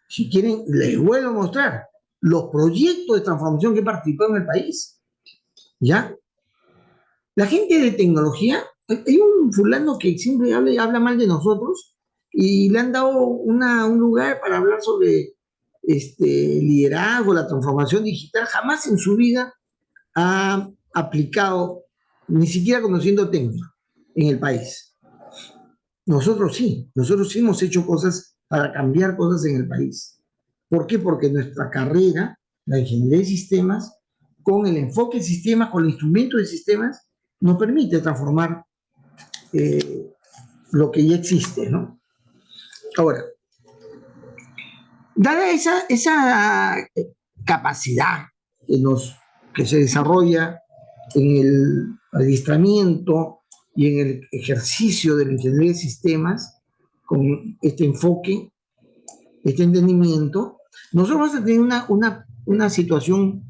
Si quieren, les vuelvo a mostrar los proyectos de transformación que he participado en el país. ¿Ya? La gente de tecnología, hay un fulano que siempre habla mal de nosotros y le han dado un lugar para hablar sobre liderazgo, la transformación digital. Jamás en su vida ha aplicado, ni siquiera conociendo técnica, en el país. Nosotros sí hemos hecho cosas para cambiar cosas en el país. ¿Por qué? Porque nuestra carrera, la ingeniería de sistemas, con el enfoque de sistemas, con el instrumento de sistemas, nos permite transformar lo que ya existe, ¿no? Ahora, dada esa capacidad que se desarrolla en el adiestramiento y en el ejercicio de la ingeniería de sistemas, con este enfoque, este entendimiento, nosotros vamos a tener una situación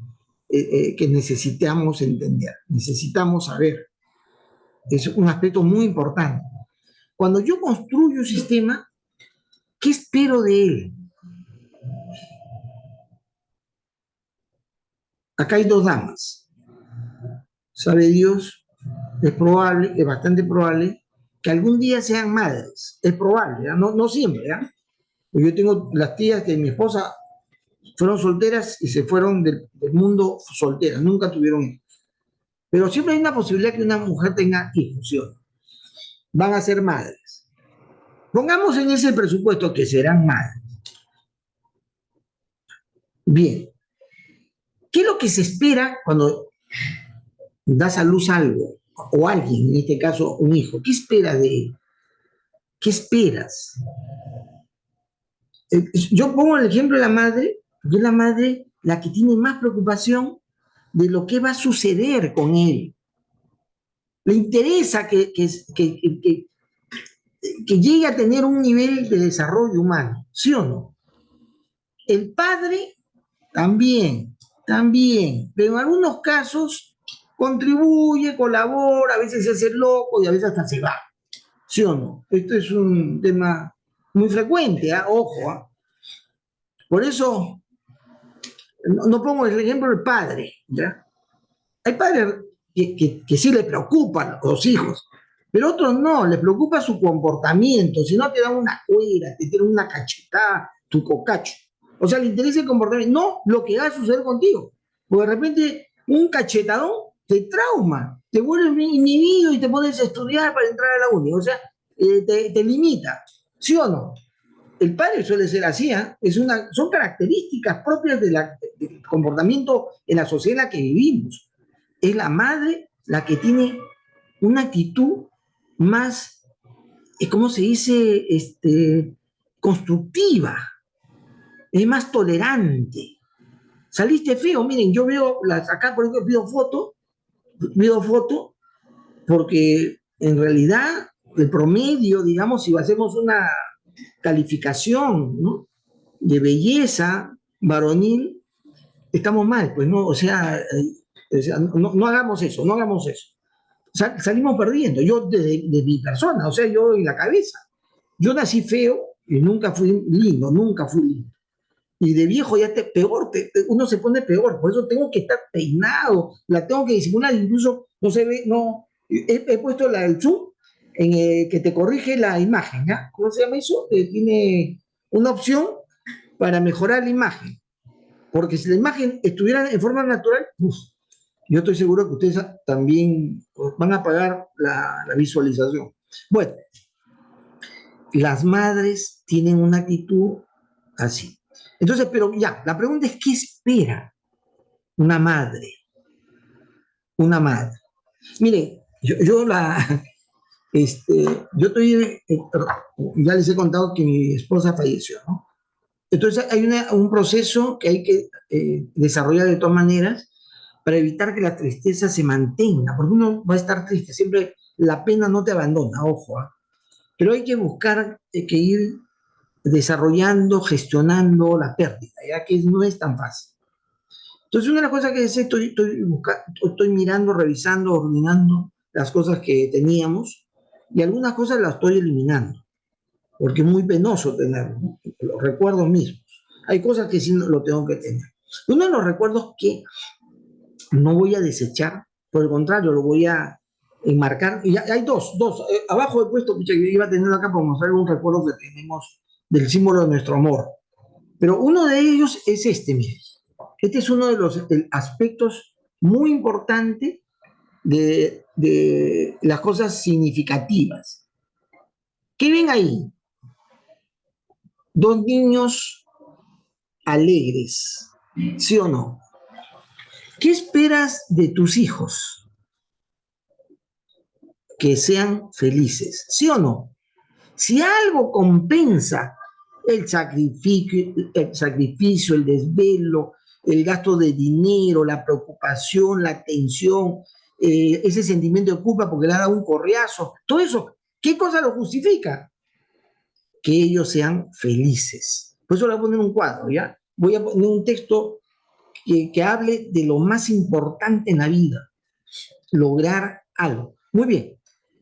que necesitamos entender, necesitamos saber. Es un aspecto muy importante. Cuando yo construyo un sistema, ¿qué espero de él? Acá hay dos damas. Sabe Dios, es bastante probable que algún día sean madres. Es probable, ¿eh? No siempre, ¿eh? Yo tengo las tías de mi esposa, fueron solteras y se fueron del mundo solteras, nunca tuvieron hijos. Pero siempre hay una posibilidad que una mujer tenga hijos, ¿sí? Van a ser madres. Pongamos en ese presupuesto que serán madres. Bien. ¿Qué es lo que se espera cuando das a luz algo? O alguien, en este caso un hijo. ¿Qué espera de él? ¿Qué esperas? Yo pongo el ejemplo de la madre, porque es la madre la que tiene más preocupación de lo que va a suceder con él. Le interesa que llegue a tener un nivel de desarrollo humano, ¿sí o no? el padre también, pero en algunos casos contribuye, colabora, a veces se hace loco y a veces hasta se va. ¿Sí o no? Esto es un tema muy frecuente, ¿eh? Ojo, ¿eh? Por eso no pongo el ejemplo del padre, ¿ya? Hay padres que sí les preocupan los hijos, pero otros no, les preocupa su comportamiento, si no te dan una cuera, te tiran una cachetada, tu cocacho. O sea, le interesa el comportamiento, no lo que va a suceder contigo. Porque de repente un cachetadón te trauma, te vuelves inhibido y te pones a estudiar para entrar a la uni. O sea, te limita. ¿Sí o no? El padre suele ser así, ¿eh? Son características propias del comportamiento en la sociedad en la que vivimos. Es la madre la que tiene una actitud más, ¿cómo se dice? Constructiva, es más tolerante. Saliste feo, miren, yo veo, acá por ejemplo pido foto, porque en realidad el promedio, digamos, si hacemos una calificación, ¿no?, de belleza varonil, estamos mal, pues no, o sea, no hagamos eso, no hagamos eso. Salimos perdiendo, yo de mi persona, o sea, yo en la cabeza. Yo nací feo y nunca fui lindo, nunca fui lindo. Y de viejo ya peor, uno se pone peor, por eso tengo que estar peinado, la tengo que disimular, incluso no se ve, no, he puesto el zoom que te corrige la imagen, ¿ya? ¿Cómo se llama eso? Tiene una opción para mejorar la imagen, porque si la imagen estuviera en forma natural, yo estoy seguro que ustedes también van a pagar la visualización. Bueno, las madres tienen una actitud así. Entonces, pero ya, la pregunta es, ¿qué espera una madre? Una madre. Mire, yo estoy, ya les he contado que mi esposa falleció, ¿no? Entonces hay un proceso que hay que desarrollar de todas maneras para evitar que la tristeza se mantenga, porque uno va a estar triste, siempre la pena no te abandona, ojo, ¿eh? Pero hay que buscar que ir desarrollando, gestionando la pérdida, ya que no es tan fácil. Entonces, una de las cosas que estoy mirando, revisando, ordenando las cosas que teníamos, y algunas cosas las estoy eliminando, porque es muy penoso tener, ¿no?, los recuerdos mismos. Hay cosas que sí lo tengo que tener. Uno de los recuerdos que no voy a desechar, por el contrario, lo voy a enmarcar. Y hay dos. Abajo he puesto, que iba a tener acá para mostrar un recuerdo que tenemos del símbolo de nuestro amor. Pero uno de ellos es mire. Este es uno de los aspectos muy importantes de las cosas significativas. ¿Qué ven ahí? Dos niños alegres, ¿sí o no? ¿Qué esperas de tus hijos? Que sean felices, ¿sí o no? Si algo compensa el sacrificio, el desvelo, el gasto de dinero, la preocupación, la tensión, ese sentimiento de culpa porque le ha dado un correazo, todo eso, ¿qué cosa lo justifica? Que ellos sean felices. Por eso le voy a poner un cuadro, ¿ya? Voy a poner un texto que hable de lo más importante en la vida, lograr algo. Muy bien,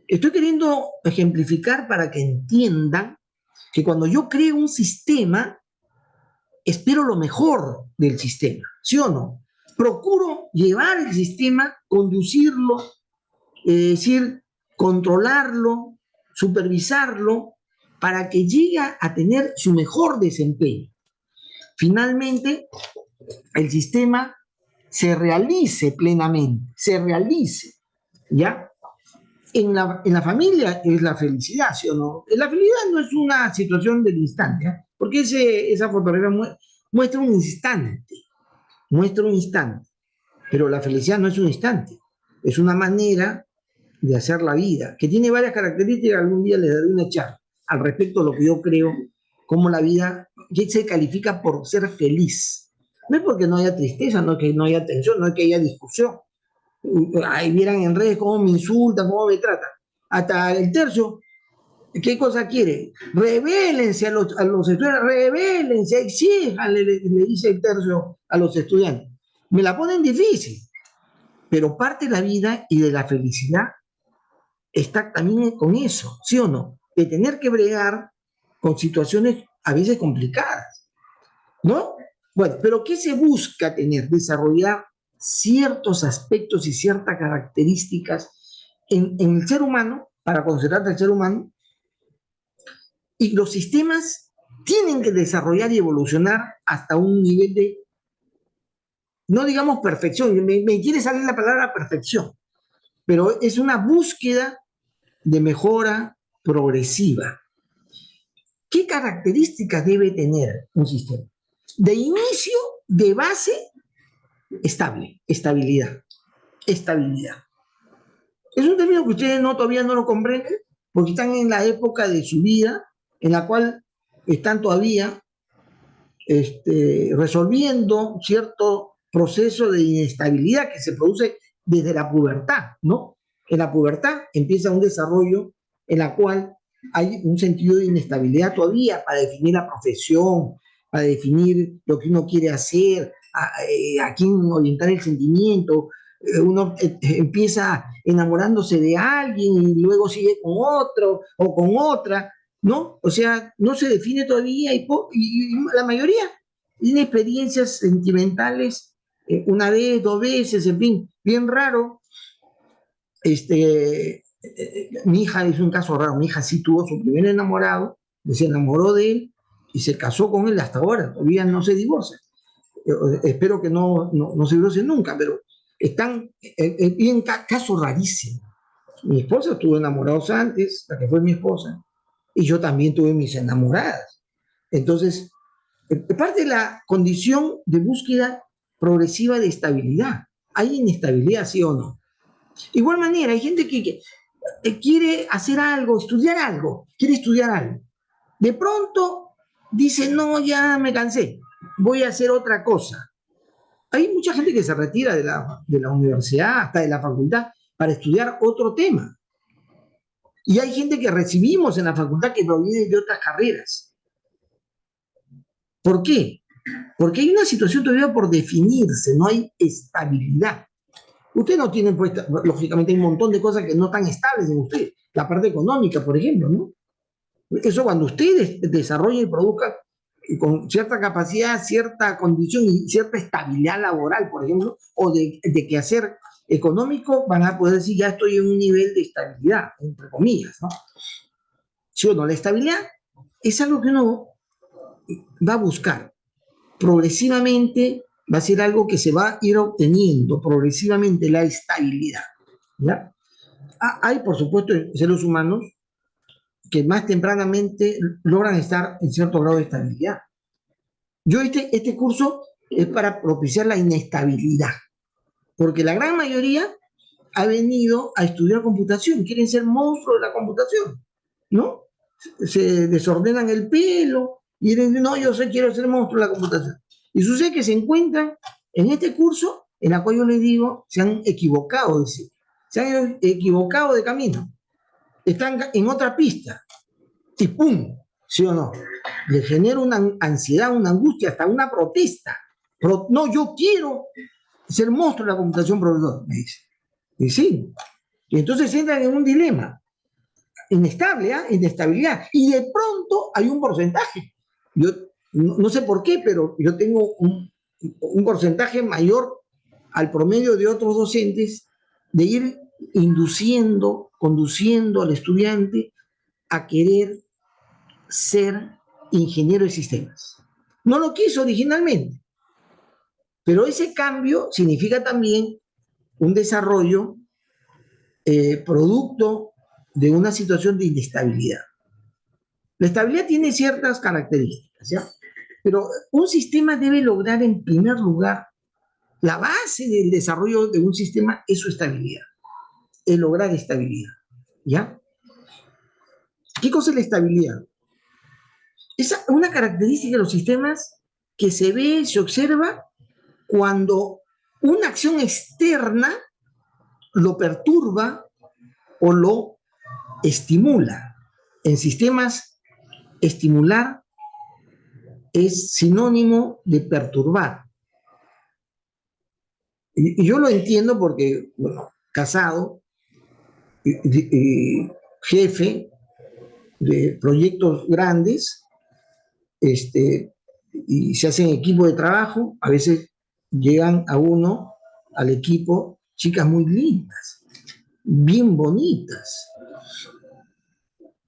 estoy queriendo ejemplificar para que entiendan que cuando yo creo un sistema, espero lo mejor del sistema, ¿sí o no? Procuro llevar el sistema, conducirlo, es decir, controlarlo, supervisarlo, para que llegue a tener su mejor desempeño. Finalmente, el sistema se realice plenamente, ¿ya? En la familia es la felicidad, ¿sí o no? La felicidad no es una situación del instante, ¿eh? Porque esa fotografía muestra un instante, pero la felicidad no es un instante, es una manera de hacer la vida, que tiene varias características. Algún día les daré una charla al respecto de lo que yo creo, cómo la vida se califica por ser feliz. No es porque no haya tristeza, no es que no haya tensión, no es que haya discusión. Ahí vieran en redes cómo me insultan, cómo me tratan. Hasta el tercio ¿Qué cosa quiere? Rebélense a los estudiantes, rebélense, exíjanle, le dice el tercio a los estudiantes. Me la ponen difícil, pero parte de la vida y de la felicidad está también con eso, ¿sí o no? De tener que bregar con situaciones a veces complicadas, ¿no? Bueno, pero ¿qué se busca tener? Desarrollar ciertos aspectos y ciertas características en el ser humano, para considerar al ser humano, y los sistemas tienen que desarrollar y evolucionar hasta un nivel de, no digamos perfección, me quiere salir la palabra perfección, pero es una búsqueda de mejora progresiva. ¿Qué características debe tener un sistema? De inicio, de base, estable, estabilidad, estabilidad. Es un término que ustedes todavía no lo comprenden, porque están en la época de su vida en la cual están todavía resolviendo cierto proceso de inestabilidad que se produce desde la pubertad, ¿no? En la pubertad empieza un desarrollo en la cual hay un sentido de inestabilidad todavía para definir la profesión, para definir lo que uno quiere hacer, a quién orientar el sentimiento. Uno empieza enamorándose de alguien y luego sigue con otro o con otra, ¿no? O sea, no se define todavía y la mayoría tiene experiencias sentimentales una vez, dos veces, en fin, bien raro. Mi hija es un caso raro, mi hija sí tuvo su primer enamorado, se enamoró de él y se casó con él hasta ahora, todavía no se divorcia. Espero que no se divorcien nunca, pero están bien casos rarísimos. Mi esposa estuvo enamorados antes, la que fue mi esposa, y yo también tuve mis enamoradas. Entonces, parte de la condición de búsqueda progresiva de estabilidad. ¿Hay inestabilidad, sí o no? Igual manera, hay gente que quiere hacer algo, quiere estudiar algo. De pronto dice, no, ya me cansé, voy a hacer otra cosa. Hay mucha gente que se retira de la universidad, hasta de la facultad, para estudiar otro tema. Y hay gente que recibimos en la facultad que proviene de otras carreras. ¿Por qué? Porque hay una situación todavía por definirse, no hay estabilidad. Usted no tiene, pues, lógicamente, hay un montón de cosas que no están estables en usted. La parte económica, por ejemplo, ¿no? Eso cuando usted desarrolla y produzca con cierta capacidad, cierta condición y cierta estabilidad laboral, por ejemplo, o de quehacer económico, van a poder decir, ya estoy en un nivel de estabilidad, entre comillas, ¿no? ¿Sí o no? La estabilidad es algo que uno va a buscar. Progresivamente va a ser algo que se va a ir obteniendo progresivamente, la estabilidad, ¿ya? Hay, por supuesto, seres humanos que más tempranamente logran estar en cierto grado de estabilidad. Yo este curso es para propiciar la inestabilidad, porque la gran mayoría ha venido a estudiar computación, quieren ser monstruos de la computación, ¿no? Se desordenan el pelo y dicen, no, quiero ser monstruo de la computación. Y sucede que se encuentran en este curso en la cual yo les digo, se han equivocado, se han equivocado de camino, están en otra pista, y ¡pum! ¿Sí o no? Le genera una ansiedad, una angustia, hasta una protesta. No, yo quiero ser monstruo de la computación, profesor, me dice. Y sí. Y entonces entran en un dilema. Inestable, inestabilidad. Y de pronto hay un porcentaje. Yo no sé por qué, pero yo tengo un porcentaje mayor al promedio de otros docentes de ir induciendo, conduciendo al estudiante a querer ser ingeniero de sistemas. No lo quiso originalmente, pero ese cambio significa también un desarrollo producto de una situación de inestabilidad. La estabilidad tiene ciertas características, ¿ya? Pero un sistema debe lograr, en primer lugar, la base del desarrollo de un sistema es su estabilidad, es lograr estabilidad, ¿ya? ¿Qué cosa es la estabilidad? Es una característica de los sistemas que se ve, se observa cuando una acción externa lo perturba o lo estimula. En sistemas, estimular es sinónimo de perturbar. Y yo lo entiendo porque, bueno, casado, jefe de proyectos grandes, y se hacen equipo de trabajo, a veces llegan al equipo, chicas muy lindas, bien bonitas,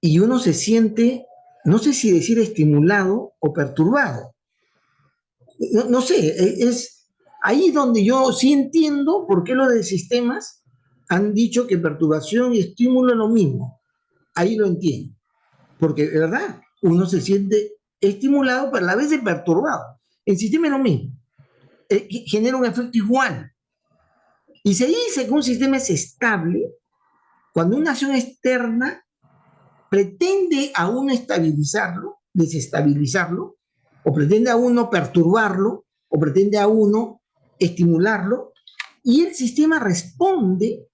y uno se siente, no sé si decir estimulado o perturbado. No sé, es ahí donde yo sí entiendo por qué los de sistemas han dicho que perturbación y estímulo es lo mismo. Ahí lo entiendo. Porque, de verdad, uno se siente estimulado, pero a la vez es perturbado. El sistema es lo mismo. Genera un efecto igual. Y se dice que un sistema es estable cuando una acción externa pretende a uno estabilizarlo, desestabilizarlo, o pretende a uno perturbarlo, o pretende a uno estimularlo, y el sistema responde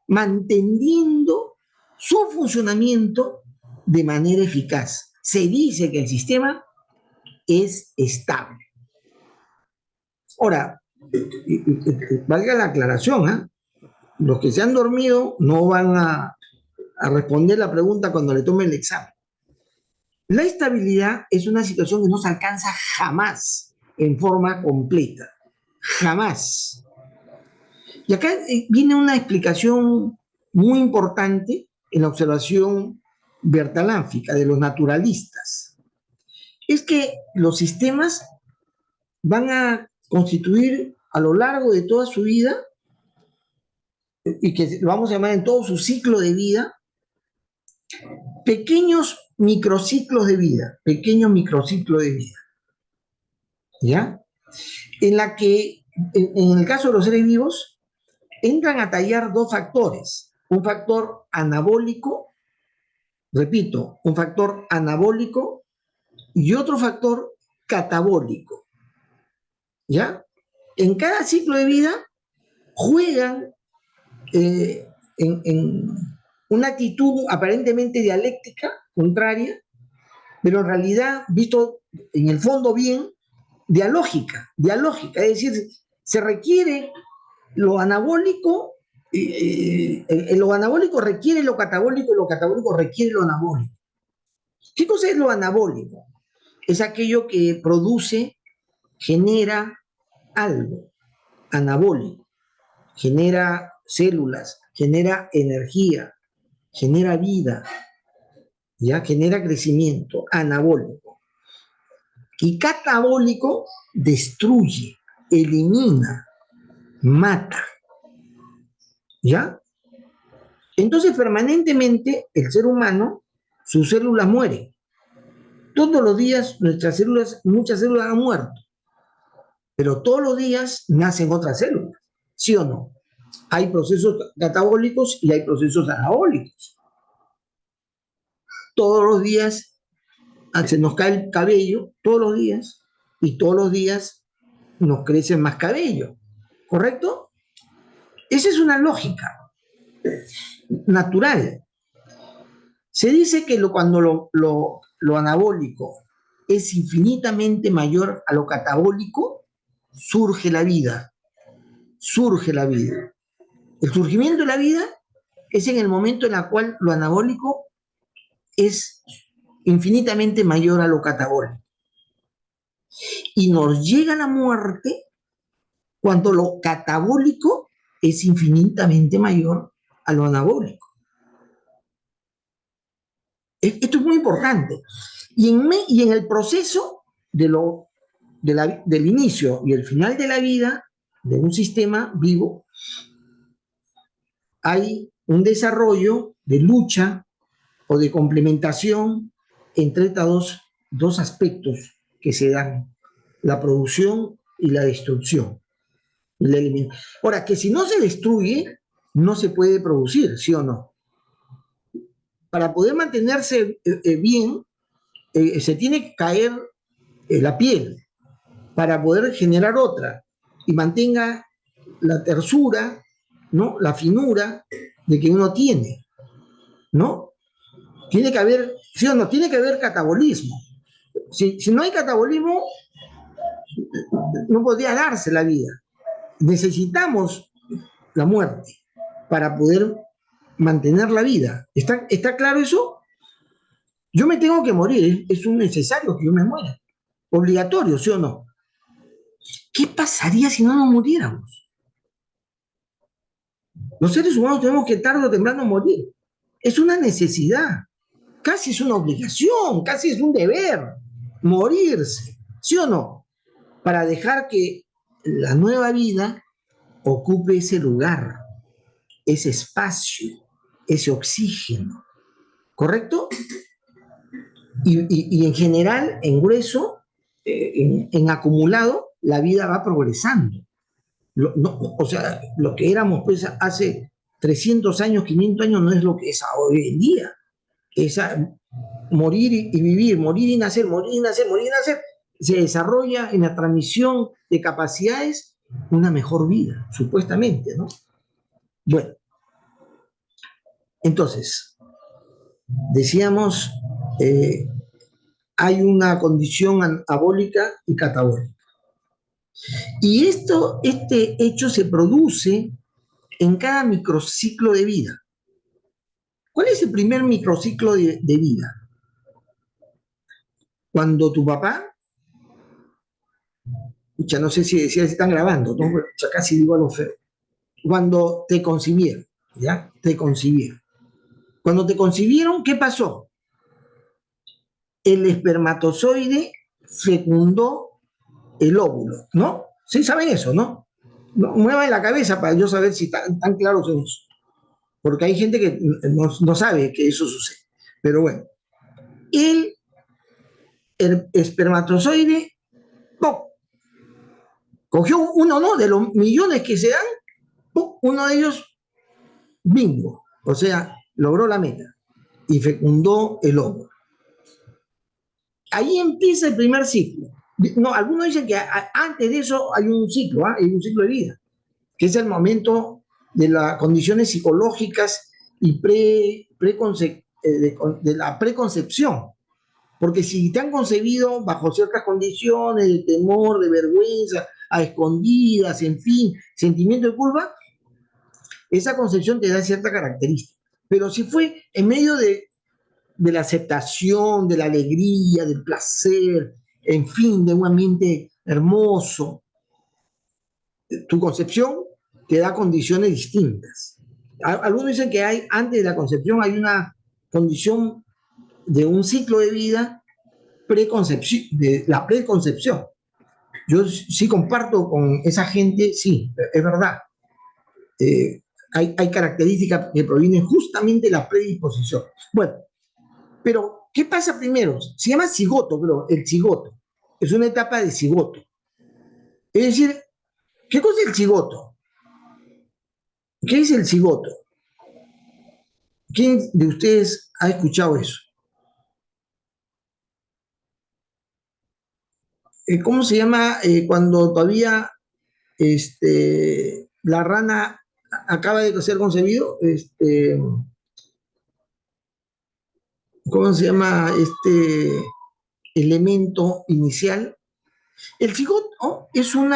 manteniendo su funcionamiento de manera eficaz. Se dice que el sistema es estable. Ahora, valga la aclaración, ¿eh? Los que se han dormido no van a responder la pregunta cuando le tome el examen. La estabilidad es una situación que no se alcanza jamás en forma completa. Jamás. Y acá viene una explicación muy importante en la observación bertalánfica de los naturalistas. Es que los sistemas van a constituir a lo largo de toda su vida, y que lo vamos a llamar en todo su ciclo de vida, pequeños microciclos de vida, ¿ya? En la que, en el caso de los seres vivos, entran a tallar dos factores, un factor anabólico, repito, un factor anabólico y otro factor catabólico, ¿ya? En cada ciclo de vida juegan en una actitud aparentemente dialéctica, contraria, pero en realidad, visto en el fondo bien, dialógica, es decir, se requiere lo anabólico, lo anabólico requiere lo catabólico y lo catabólico requiere lo anabólico. ¿Qué cosa es lo anabólico? Es aquello que produce, genera algo anabólico, genera células, genera energía, genera vida, ya genera crecimiento, anabólico. Y catabólico destruye, elimina, mata. ¿Ya? Entonces, permanentemente, el ser humano, sus células mueren. Todos los días nuestras células, muchas células han muerto. Pero todos los días nacen otras células. ¿Sí o no? Hay procesos catabólicos y hay procesos anabólicos. Todos los días se nos cae el cabello, todos los días, y todos los días nos crece más cabello. ¿Correcto? Esa es una lógica natural. Se dice que cuando lo anabólico es infinitamente mayor a lo catabólico, surge la vida. Surge la vida. El surgimiento de la vida es en el momento en el cual lo anabólico es infinitamente mayor a lo catabólico. Y nos llega la muerte cuando lo catabólico es infinitamente mayor a lo anabólico. Esto es muy importante. Y en el proceso del inicio y el final de la vida de un sistema vivo, hay un desarrollo de lucha o de complementación entre estos dos aspectos que se dan, la producción y la destrucción. Ahora, que si no se destruye, no se puede producir, ¿sí o no? Para poder mantenerse bien, se tiene que caer la piel para poder generar otra y mantenga la tersura, ¿no? La finura de que uno tiene, ¿no? Tiene que haber ¿Sí o no? Tiene que haber catabolismo. Si no hay catabolismo, no podría darse la vida. Necesitamos la muerte para poder mantener la vida. ¿Está claro eso? Yo me tengo que morir, es un necesario que yo me muera. Obligatorio, ¿sí o no? ¿Qué pasaría si no nos muriéramos? Los seres humanos tenemos que tarde o temprano morir. Es una necesidad, casi es una obligación, casi es un deber morirse, ¿sí o no? Para dejar que la nueva vida ocupe ese lugar, ese espacio, ese oxígeno, ¿correcto? Y en general, en grueso, en acumulado, la vida va progresando. O sea, lo que éramos pues hace 300 años, 500 años, no es lo que es hoy en día. Es morir y vivir, morir y nacer, morir y nacer, morir y nacer. Se desarrolla en la transmisión de capacidades una mejor vida, supuestamente, ¿no? Bueno, entonces, decíamos, hay una condición anabólica y catabólica. Y este hecho se produce en cada microciclo de vida. ¿Cuál es el primer microciclo de vida? Cuando tu papá, ya no sé si están grabando, ¿no? Ya casi digo a lo feo. Cuando te concibieron, ¿ya? Te concibieron. Cuando te concibieron, ¿qué pasó? El espermatozoide fecundó el óvulo, ¿no? Sí saben eso, ¿no? Muevan la cabeza para yo saber si están claros en eso. Porque hay gente que no sabe que eso sucede. Pero bueno, el espermatozoide, ¡pum!, cogió uno, ¿no?, de los millones que se dan, ¡pum!, uno de ellos, bingo, o sea, logró la meta y fecundó el óvulo. Ahí empieza el primer ciclo. No, algunos dicen que antes de eso hay un ciclo, hay un ciclo de vida, que es el momento de las condiciones psicológicas y de la preconcepción. Porque si te han concebido bajo ciertas condiciones de temor, de vergüenza, a escondidas, en fin, sentimiento de culpa, esa concepción te da cierta característica. Pero si fue en medio de la aceptación, de la alegría, del placer, en fin, de un ambiente hermoso, tu concepción te da condiciones distintas. Algunos dicen que antes de la concepción hay una condición de un ciclo de vida de la preconcepción. Yo sí comparto con esa gente, sí, es verdad. Hay características que provienen justamente de la predisposición. Bueno, pero ¿qué pasa primero? Se llama cigoto, pero el cigoto es una etapa de cigoto. Es decir, ¿qué cosa es el cigoto? ¿Qué es el cigoto? ¿Quién de ustedes ha escuchado eso? ¿Cómo se llama cuando todavía la rana acaba de ser concebido? ¿Cómo se llama este elemento inicial? El cigoto es un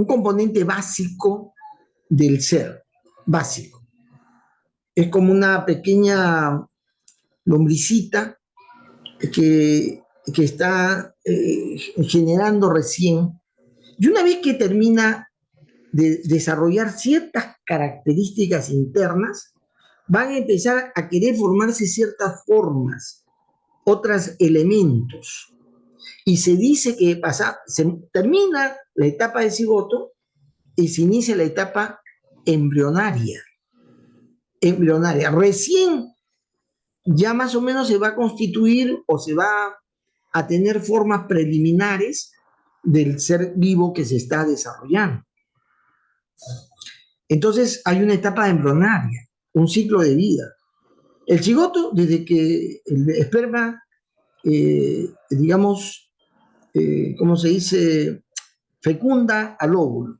componente básico del ser, básico. Es como una pequeña lombricita que está generando recién. Y una vez que termina de desarrollar ciertas características internas, van a empezar a querer formarse ciertas formas, otros elementos. Y se dice que se termina la etapa de cigoto y se inicia la etapa embrionaria. Recién ya más o menos se va a constituir o se va a tener formas preliminares del ser vivo que se está desarrollando. Entonces hay una etapa embrionaria, un ciclo de vida. El cigoto, desde que el esperma, digamos, ¿cómo se dice?, fecunda al óvulo.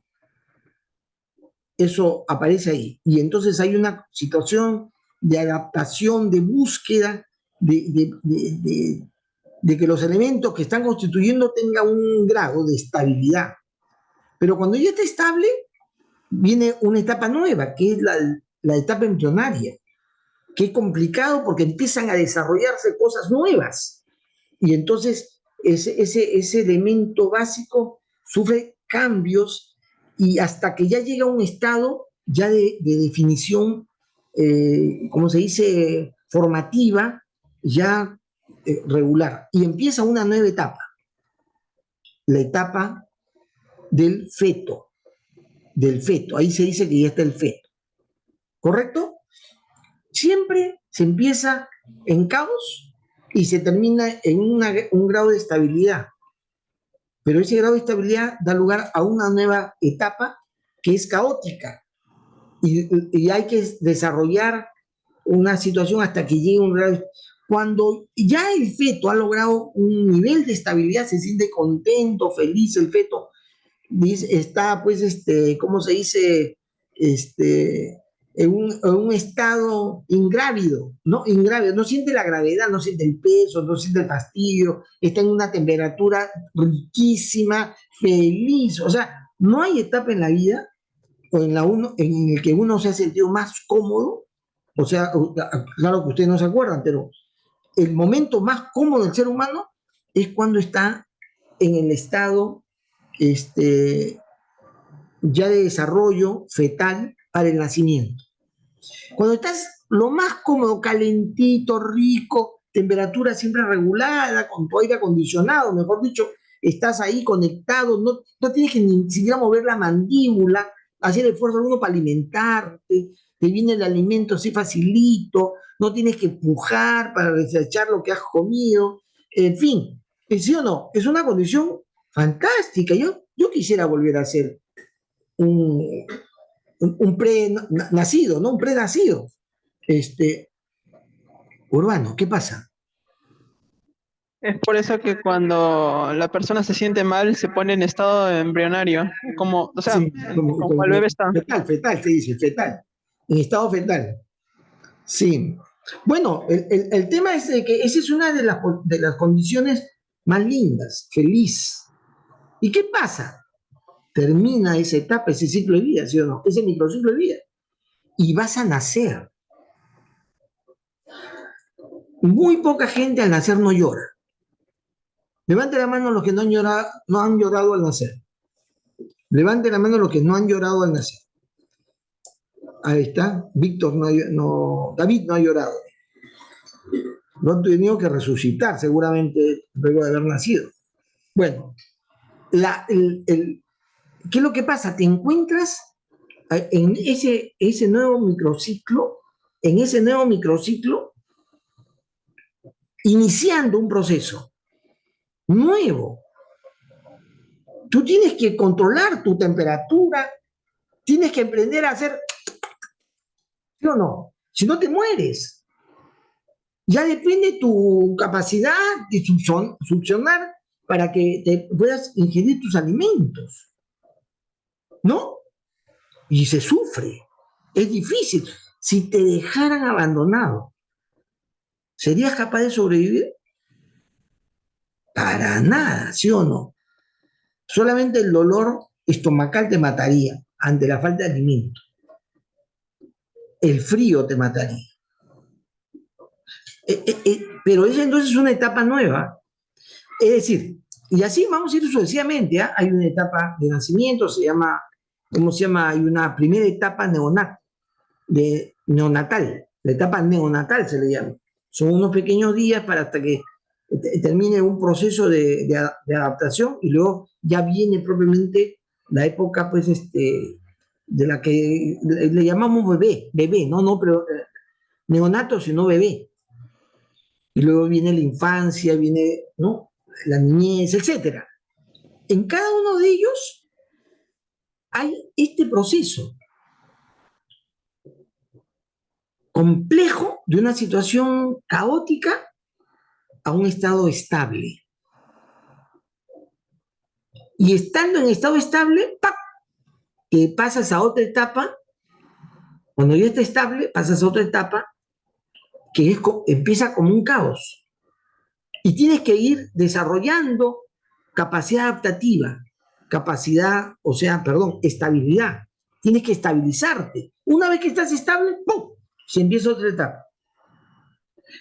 eso aparece ahí. Y entonces hay una situación de adaptación, de búsqueda, de que los elementos que están constituyendo tengan un grado de estabilidad. Pero cuando ya está estable, viene una etapa nueva, que es la etapa embrionaria, que es complicado porque empiezan a desarrollarse cosas nuevas. Y entonces ese elemento básico sufre cambios y hasta que ya llega a un estado ya de definición, como se dice, formativa, ya regular. Y empieza una nueva etapa, la etapa del feto, ahí se dice que ya está el feto, ¿correcto? Siempre se empieza en caos y se termina en un grado de estabilidad, pero ese grado de estabilidad da lugar a una nueva etapa que es caótica y hay que desarrollar una situación hasta que llegue a un grado. Cuando ya el feto ha logrado un nivel de estabilidad, se siente contento, feliz, el feto está, pues, ¿cómo se dice? En un estado ingrávido, ¿no? Ingrávido, no siente la gravedad, no siente el peso, no siente el fastidio, está en una temperatura riquísima, feliz. O sea, no hay etapa en la vida o en el que uno se ha sentido más cómodo. O sea, claro que ustedes no se acuerdan, pero el momento más cómodo del ser humano es cuando está en el estado ya de desarrollo fetal para el nacimiento. Cuando estás lo más cómodo, calentito, rico, temperatura siempre regulada, con tu aire acondicionado, mejor dicho, estás ahí conectado, no tienes que ni siquiera mover la mandíbula, hacer esfuerzo alguno para alimentarte, te viene el alimento así facilito, no tienes que empujar para desechar lo que has comido, en fin, ¿sí o no? Es una condición fantástica. Yo quisiera volver a ser un pre-nacido, ¿no? Un pre-nacido. Urbano, ¿qué pasa? Es por eso que cuando la persona se siente mal se pone en estado embrionario, como, o sea, Sí, como el bebé está. fetal, se dice, fetal. En estado fetal. Sí. Bueno, el tema es de que esa es una de las condiciones más lindas, feliz. ¿Y qué pasa? Termina esa etapa, ese ciclo de vida, ¿sí o no? Ese microciclo de vida. Y vas a nacer. Muy poca gente al nacer no llora. Levante la mano los que no han llorado al nacer. Levante la mano los que no han llorado al nacer. Ahí está. Víctor David no ha llorado. Lo han tenido que resucitar seguramente luego de haber nacido. Bueno, ¿qué es lo que pasa? Te encuentras en ese nuevo microciclo, iniciando un proceso nuevo. Tú tienes que controlar tu temperatura, tienes que aprender a hacer, ¿sí o no? Si no te mueres. Ya depende tu capacidad de succionar para que te puedas ingerir tus alimentos, ¿no? Y se sufre, es difícil. Si te dejaran abandonado, ¿serías capaz de sobrevivir? Para nada, ¿sí o no? Solamente el dolor estomacal te mataría ante la falta de alimento. El frío te mataría. Pero esa entonces es una etapa nueva. Es decir, y así vamos a ir sucesivamente. Hay una etapa de nacimiento, ¿cómo se llama? Hay una primera etapa neonatal. La etapa neonatal se le llama. Son unos pequeños días para hasta que termine un proceso de adaptación y luego ya viene propiamente la época, pues, de la que le llamamos bebé, no, pero neonato, sino bebé. Y luego viene la infancia, viene, ¿no?, la niñez, etc. En cada uno de ellos hay este proceso complejo de una situación caótica a un estado estable. Y estando en estado estable, ¡pac!, que pasas a otra etapa, cuando ya está estable, pasas a otra etapa que empieza como un caos. Y tienes que ir desarrollando capacidad adaptativa, estabilidad. Tienes que estabilizarte. Una vez que estás estable, ¡pum!, se empieza otra etapa.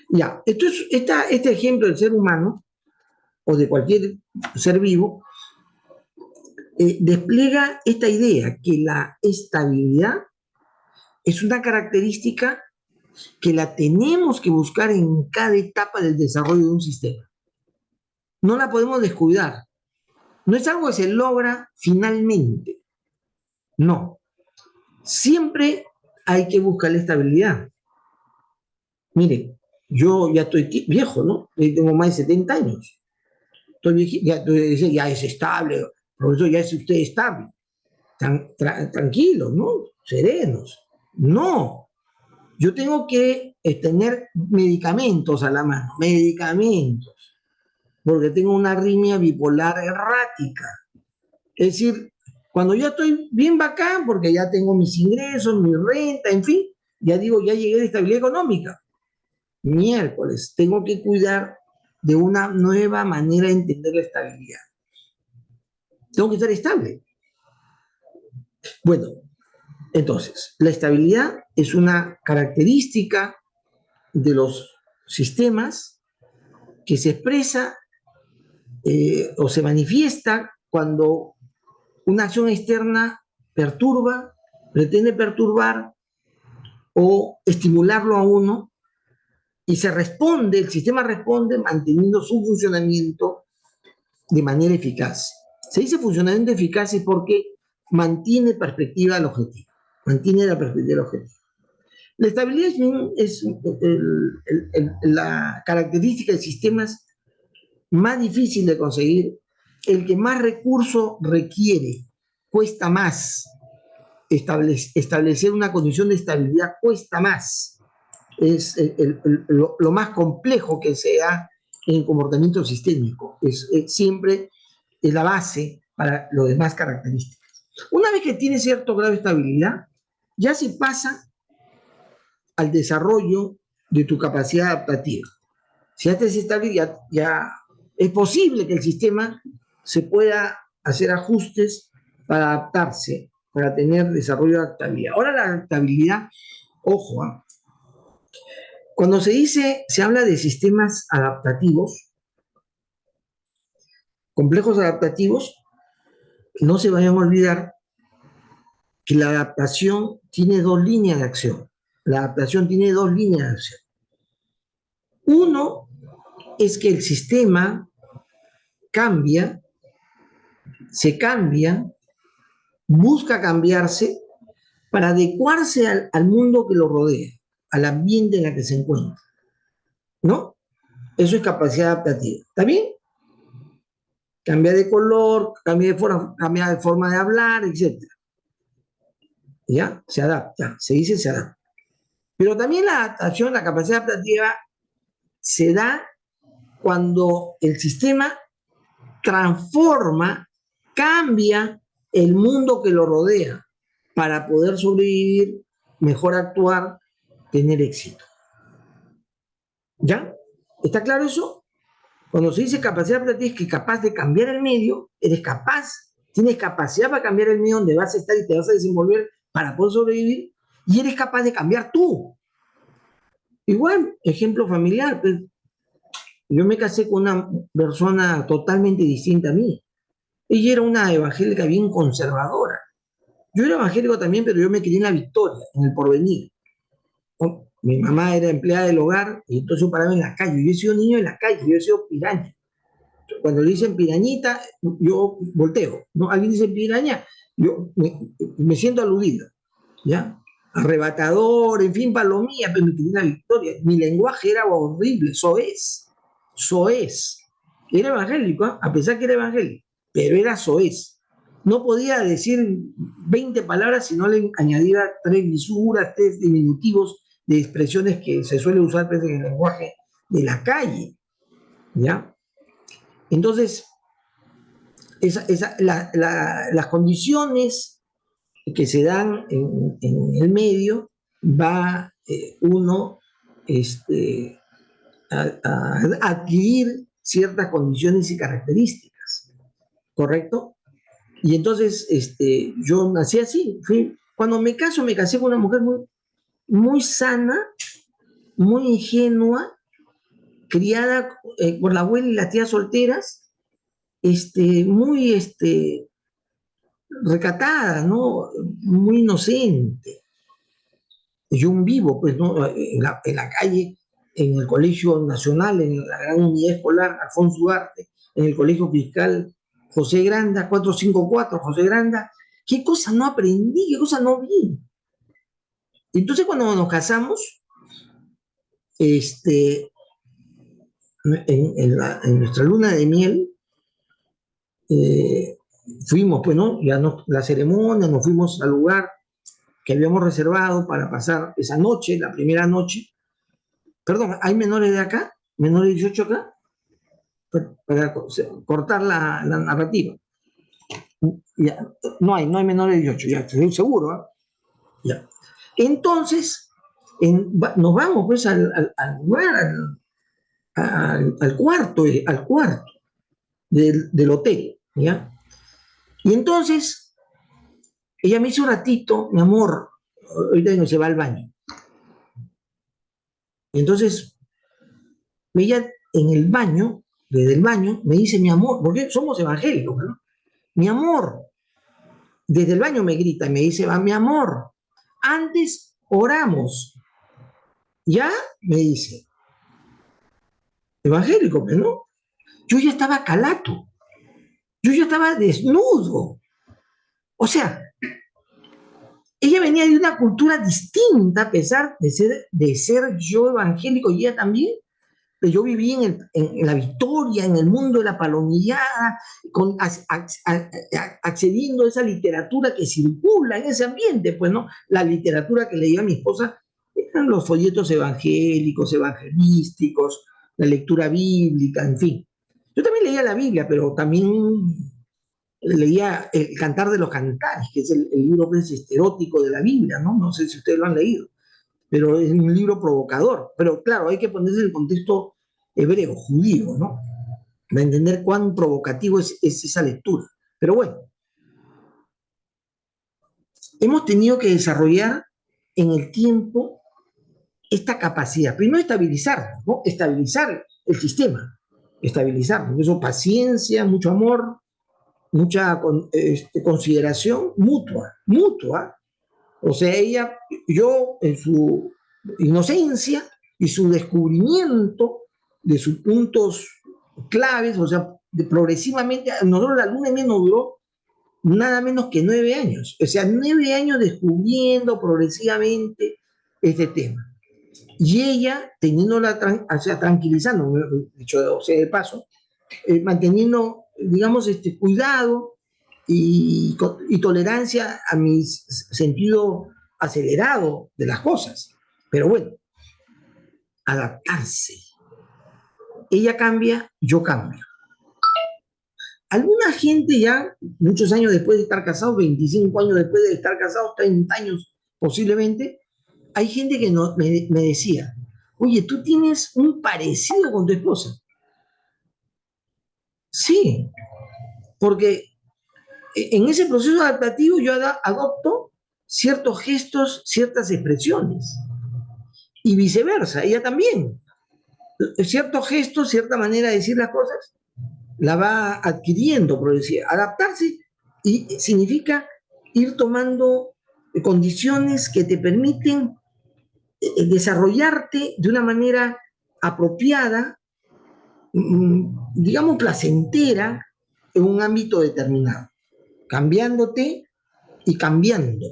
Ya, este ejemplo del ser humano o de cualquier ser vivo despliega esta idea que la estabilidad es una característica que la tenemos que buscar en cada etapa del desarrollo de un sistema. No la podemos descuidar. No es algo que se logra finalmente. No. Siempre hay que buscar la estabilidad. Miren, yo ya estoy viejo, ¿no? Tengo más de 70 años. Ya es estable, profesor, ya es usted estable. Tranquilos, ¿no? Serenos. No. Yo tengo que tener medicamentos a la mano, medicamentos, porque tengo una arritmia bipolar errática. Es decir, cuando yo estoy bien bacán, porque ya tengo mis ingresos, mi renta, en fin, ya digo, ya llegué a la estabilidad económica. Miércoles, tengo que cuidar de una nueva manera de entender la estabilidad. Tengo que estar estable. Bueno, entonces, la estabilidad es una característica de los sistemas que se expresa o se manifiesta cuando una acción externa perturba, pretende perturbar o estimularlo a uno, y el sistema responde manteniendo su funcionamiento de manera eficaz. Se dice funcionamiento eficaz es porque mantiene perspectiva del objetivo, mantiene la perspectiva del objetivo. La estabilidad es la característica de sistemas más difícil de conseguir, el que más recursos requiere, cuesta más. Establecer una condición de estabilidad cuesta más. Es lo más complejo que se da en el comportamiento sistémico. Siempre es la base para las demás características. Una vez que tiene cierto grado de estabilidad, ya se pasa al desarrollo de tu capacidad adaptativa. Si ya estás estable, ya es posible que el sistema se pueda hacer ajustes para adaptarse, para tener desarrollo de adaptabilidad. Ahora la adaptabilidad, ojo, cuando se habla de sistemas adaptativos, complejos adaptativos, no se vayan a olvidar que la adaptación tiene dos líneas de acción. La adaptación tiene dos líneas de acción. Uno es que el sistema se cambia, busca cambiarse para adecuarse al mundo que lo rodea, al ambiente en el que se encuentra, ¿no? Eso es capacidad adaptativa. ¿Está bien? Cambia de color, cambia de forma de hablar, etc. ¿Ya? Se adapta, se dice se adapta. Pero también la adaptación, la capacidad adaptativa, se da cuando el sistema transforma, cambia el mundo que lo rodea para poder sobrevivir, mejor actuar, tener éxito. ¿Ya? ¿Está claro eso? Cuando se dice capacidad adaptativa es que capaz de cambiar el medio, tienes capacidad para cambiar el medio donde vas a estar y te vas a desenvolver para poder sobrevivir, y eres capaz de cambiar tú. Igual, ejemplo familiar, pues, yo me casé con una persona totalmente distinta a mí. Ella era una evangélica bien conservadora. Yo era evangélico también, pero yo me crié en La Victoria, en el Porvenir. Mi mamá era empleada del hogar y entonces yo paraba en la calle. Yo he sido niño en la calle, yo he sido piraña. Cuando le dicen pirañita, yo volteo. ¿No? Alguien dice piraña, yo me siento aludido. ¿Ya? Arrebatador, en fin, palomía, pero me crié en La Victoria. Mi lenguaje era horrible, soez. Era evangélico, ¿eh? A pesar que era evangélico, pero era soez. No podía decir 20 palabras si no le añadía 3 lisuras, 3 diminutivos de expresiones que se suele usar en el lenguaje de la calle. ¿Ya? Entonces, las condiciones que se dan en el medio, va uno a adquirir ciertas condiciones y características, ¿correcto? Y entonces yo nací así. Cuando me casé con una mujer muy sana, muy ingenua, criada por la abuela y las tías solteras, muy recatada, ¿no? Muy inocente. Yo un vivo, pues, ¿no? En la calle, en el Colegio Nacional, en la Gran Unidad Escolar Alfonso Ugarte, en el Colegio Fiscal José Granda, 454 José Granda. ¿Qué cosa no aprendí? ¿Qué cosa no vi? Entonces, cuando nos casamos, en nuestra luna de miel, fuimos, pues, ¿no? Ya la ceremonia, nos fuimos al lugar que habíamos reservado para pasar esa noche, la primera noche. Perdón, ¿hay menores de acá? ¿Menores de 18 acá? Para cortar la narrativa. Ya, no hay menores de 18, ya estoy seguro, ¿eh? Ya. Entonces, nos vamos pues al lugar, al cuarto del hotel, ¿ya? Y entonces, ella me dice un ratito, mi amor, ahorita no se va al baño. Y entonces, ella en el baño, desde el baño, me dice mi amor, porque somos evangélicos, ¿no? Mi amor, desde el baño me grita y me dice, va, mi amor, antes oramos. ¿Ya? Me dice. Evangélico, pero no. Yo ya estaba calato. Yo ya estaba desnudo. O sea, ella venía de una cultura distinta, a pesar de ser yo evangélico y ella también. Pero yo viví en la Victoria, en el mundo de la palomillada, accediendo a esa literatura que circula en ese ambiente, pues, ¿no? La literatura que leía mi esposa eran los folletos evangélicos, evangelísticos, la lectura bíblica, en fin. Yo también leía la Biblia, pero también leía El Cantar de los Cantares, que es el libro pues, erótico de la Biblia, ¿no? No sé si ustedes lo han leído, pero es un libro provocador. Pero claro, hay que ponerse en el contexto hebreo, judío, ¿no? Para entender cuán provocativo es esa lectura. Pero bueno, hemos tenido que desarrollar en el tiempo esta capacidad. Primero estabilizar, ¿no? Estabilizar el sistema. Estabilizar, porque eso paciencia, mucho amor, mucha consideración mutua. O sea, yo en su inocencia y su descubrimiento de sus puntos claves, o sea, progresivamente, nosotros la luna de miel nos duró nada menos que 9 años. O sea, 9 años descubriendo progresivamente este tema. Y ella, o sea, tranquilizando, dicho sea de paso, manteniendo, digamos, cuidado y tolerancia a mi sentido acelerado de las cosas. Pero bueno, adaptarse. Ella cambia, yo cambio. Alguna gente ya, muchos años después de estar casados, 25 años después de estar casados, 30 años posiblemente, hay gente que me decía, oye, tú tienes un parecido con tu esposa. Sí, porque en ese proceso adaptativo yo adopto ciertos gestos, ciertas expresiones. Y viceversa, ella también. Ciertos gestos, cierta manera de decir las cosas, la va adquiriendo, por decir, adaptarse y significa ir tomando condiciones que te permiten desarrollarte de una manera apropiada, digamos placentera, en un ámbito determinado, cambiándote y cambiando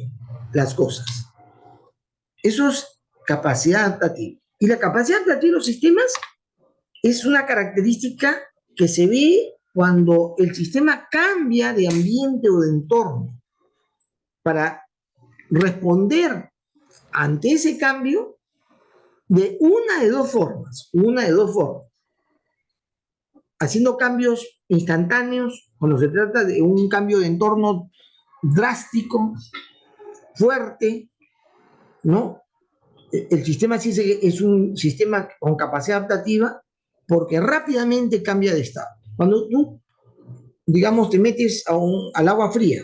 las cosas. Eso es capacidad adaptativa. Y la capacidad adaptativa de los sistemas es una característica que se ve cuando el sistema cambia de ambiente o de entorno para responder ante ese cambio de una de dos formas, haciendo cambios instantáneos cuando se trata de un cambio de entorno drástico fuerte, ¿no? El sistema sí es un sistema con capacidad adaptativa porque rápidamente cambia de estado. Cuando tú, digamos, te metes al agua fría,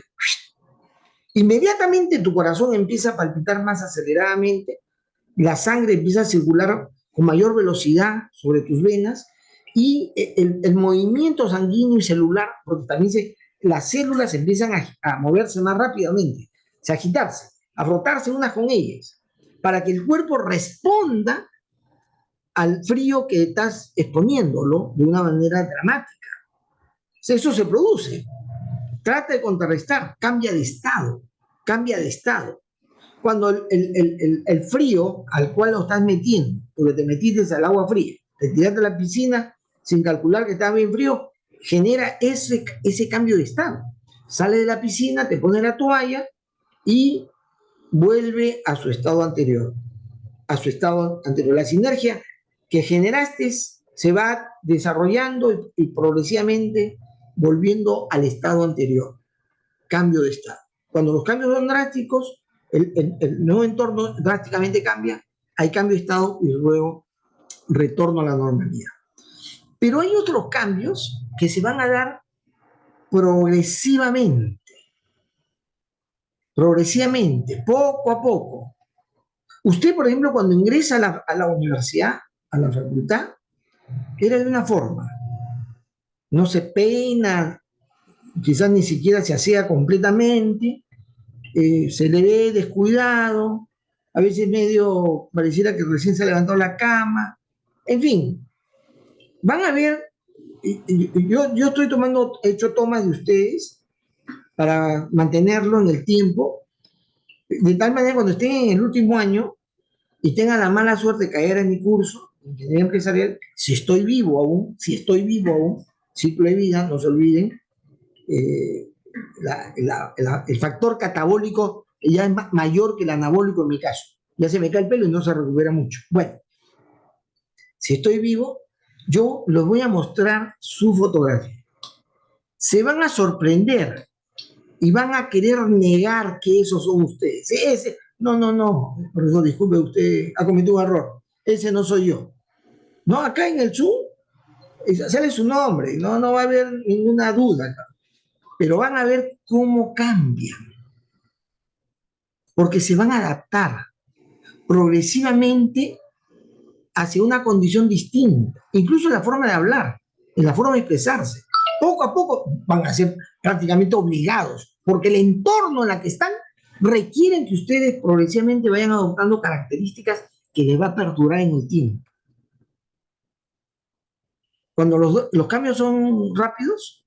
inmediatamente tu corazón empieza a palpitar más aceleradamente, la sangre empieza a circular con mayor velocidad sobre tus venas y el movimiento sanguíneo y celular, porque también las células empiezan a moverse más rápidamente, a agitarse, a frotarse unas con ellas, para que el cuerpo responda al frío que estás exponiéndolo de una manera dramática. Eso se produce. Trata de contrarrestar, cambia de estado, cambia de estado. Cuando el frío al cual lo estás metiendo, porque te metiste al agua fría, te tiraste a la piscina sin calcular que estaba bien frío, genera ese cambio de estado. Sale de la piscina, te pone la toalla y vuelve a su estado anterior. A su estado anterior. La sinergia que generaste se va desarrollando y progresivamente volviendo al estado anterior. Cambio de estado. Cuando los cambios son drásticos, el nuevo entorno drásticamente cambia, hay cambio de estado y luego retorno a la normalidad. Pero hay otros cambios que se van a dar progresivamente, poco a poco. Usted, por ejemplo, cuando ingresa a la universidad, a la facultad, era de una forma. No se peina, quizás ni siquiera se asea completamente, se le ve descuidado, a veces medio pareciera que recién se levantó la cama, en fin, van a ver, yo estoy he hecho tomas de ustedes para mantenerlo en el tiempo, de tal manera cuando estén en el último año y tengan la mala suerte de caer en mi curso, ingeniería empresarial, si estoy vivo aún, ciclo de vida, no se olviden, el factor catabólico ya es mayor que el anabólico en mi caso. Ya se me cae el pelo y no se recupera mucho. Bueno, si estoy vivo, yo les voy a mostrar su fotografía. Se van a sorprender y van a querer negar que esos son ustedes. No, profesor, disculpe, usted ha cometido un error. Ese no soy yo. No, acá en el Zoom sale su nombre, no va a haber ninguna duda acá. Pero van a ver cómo cambian, porque se van a adaptar progresivamente hacia una condición distinta, incluso en la forma de hablar, en la forma de expresarse. Poco a poco van a ser prácticamente obligados, porque el entorno en el que están requieren que ustedes progresivamente vayan adoptando características que les va a perdurar en el tiempo. Cuando los cambios son rápidos,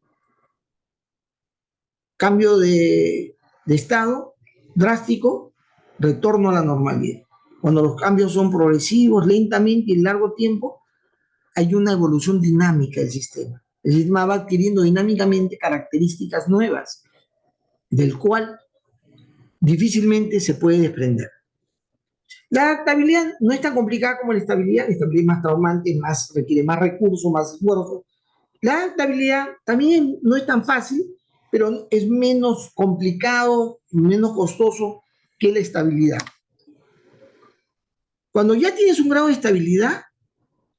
cambio de estado drástico, retorno a la normalidad. Cuando los cambios son progresivos, lentamente y en largo tiempo, hay una evolución dinámica del sistema. El sistema va adquiriendo dinámicamente características nuevas, del cual difícilmente se puede desprender. La adaptabilidad no es tan complicada como la estabilidad es más traumante, requiere más recursos, más esfuerzo. La adaptabilidad también no es tan fácil, pero es menos complicado, menos costoso que la estabilidad. Cuando ya tienes un grado de estabilidad,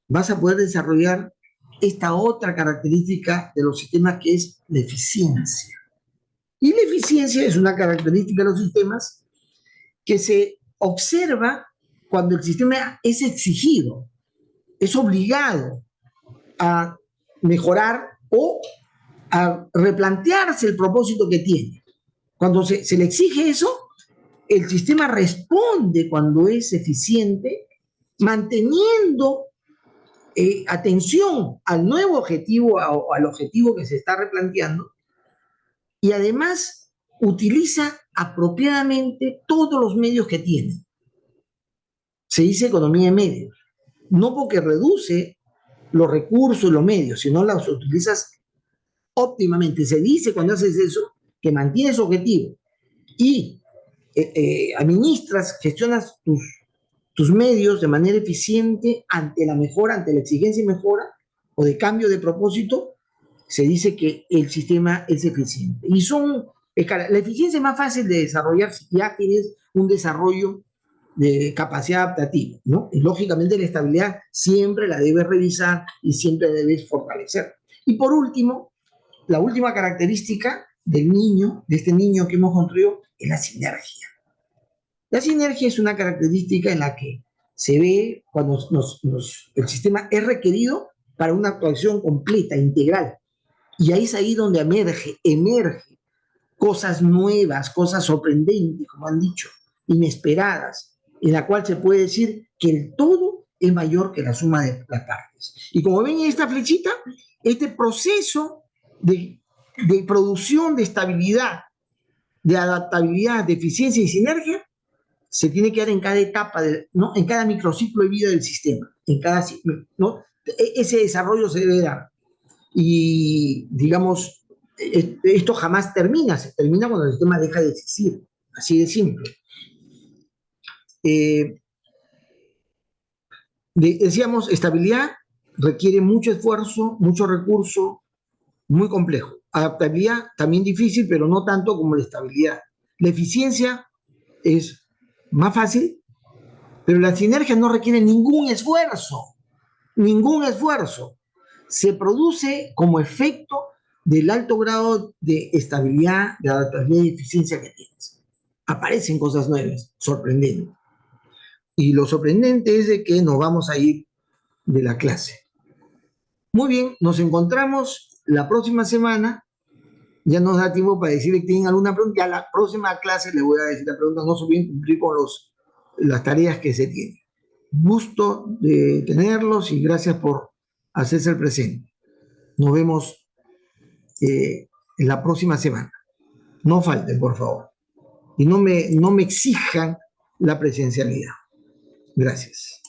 vas a poder desarrollar esta otra característica de los sistemas que es la eficiencia. Y la eficiencia es una característica de los sistemas que se observa cuando el sistema es exigido, es obligado a mejorar o a replantearse el propósito que tiene. Cuando se le exige eso, el sistema responde cuando es eficiente, manteniendo atención al nuevo objetivo o al objetivo que se está replanteando, y además utiliza apropiadamente todos los medios que tiene. Se dice economía de medios, no porque reduce los recursos y los medios, sino los utilizas óptimamente. Se dice cuando haces eso que mantienes objetivo y administras, gestionas tus medios de manera eficiente ante la mejora, ante la exigencia y mejora o de cambio de propósito, se dice que el sistema es eficiente. Y son escala. La eficiencia es más fácil de desarrollar si ya tienes un desarrollo de capacidad adaptativa, ¿no? Y lógicamente la estabilidad siempre la debes revisar y siempre debes fortalecer. Y por último, la última característica del niño, de este niño que hemos construido, es la sinergia. La sinergia es una característica en la que se ve cuando el sistema es requerido para una actuación completa, integral. Y ahí es ahí donde emerge cosas nuevas, cosas sorprendentes, como han dicho, inesperadas, en la cual se puede decir que el todo es mayor que la suma de las partes. Y como ven en esta flechita, este proceso de producción de estabilidad, de adaptabilidad, de eficiencia y sinergia, se tiene que dar en cada etapa, ¿no? En cada microciclo de vida del sistema, en cada, ¿no? Ese desarrollo se debe dar. Y, digamos, esto jamás termina, se termina cuando el sistema deja de existir, así de simple. Decíamos, estabilidad requiere mucho esfuerzo, mucho recurso, muy complejo. Adaptabilidad también difícil, pero no tanto como la estabilidad. La eficiencia es más fácil, pero la sinergia no requiere ningún esfuerzo, ningún esfuerzo. Se produce como efecto del alto grado de estabilidad, de adaptabilidad y eficiencia que tienes. Aparecen cosas nuevas, sorprendentes. Y lo sorprendente es de que nos vamos a ir de la clase. Muy bien, nos encontramos la próxima semana. Ya nos da tiempo para decirle que tienen alguna pregunta. Ya la próxima clase les voy a decir la pregunta. No se olviden cumplir con las tareas que se tienen. Gusto de tenerlos y gracias por hacerse el presente. Nos vemos en la próxima semana. No falten, por favor. Y no me exijan la presencialidad. Gracias.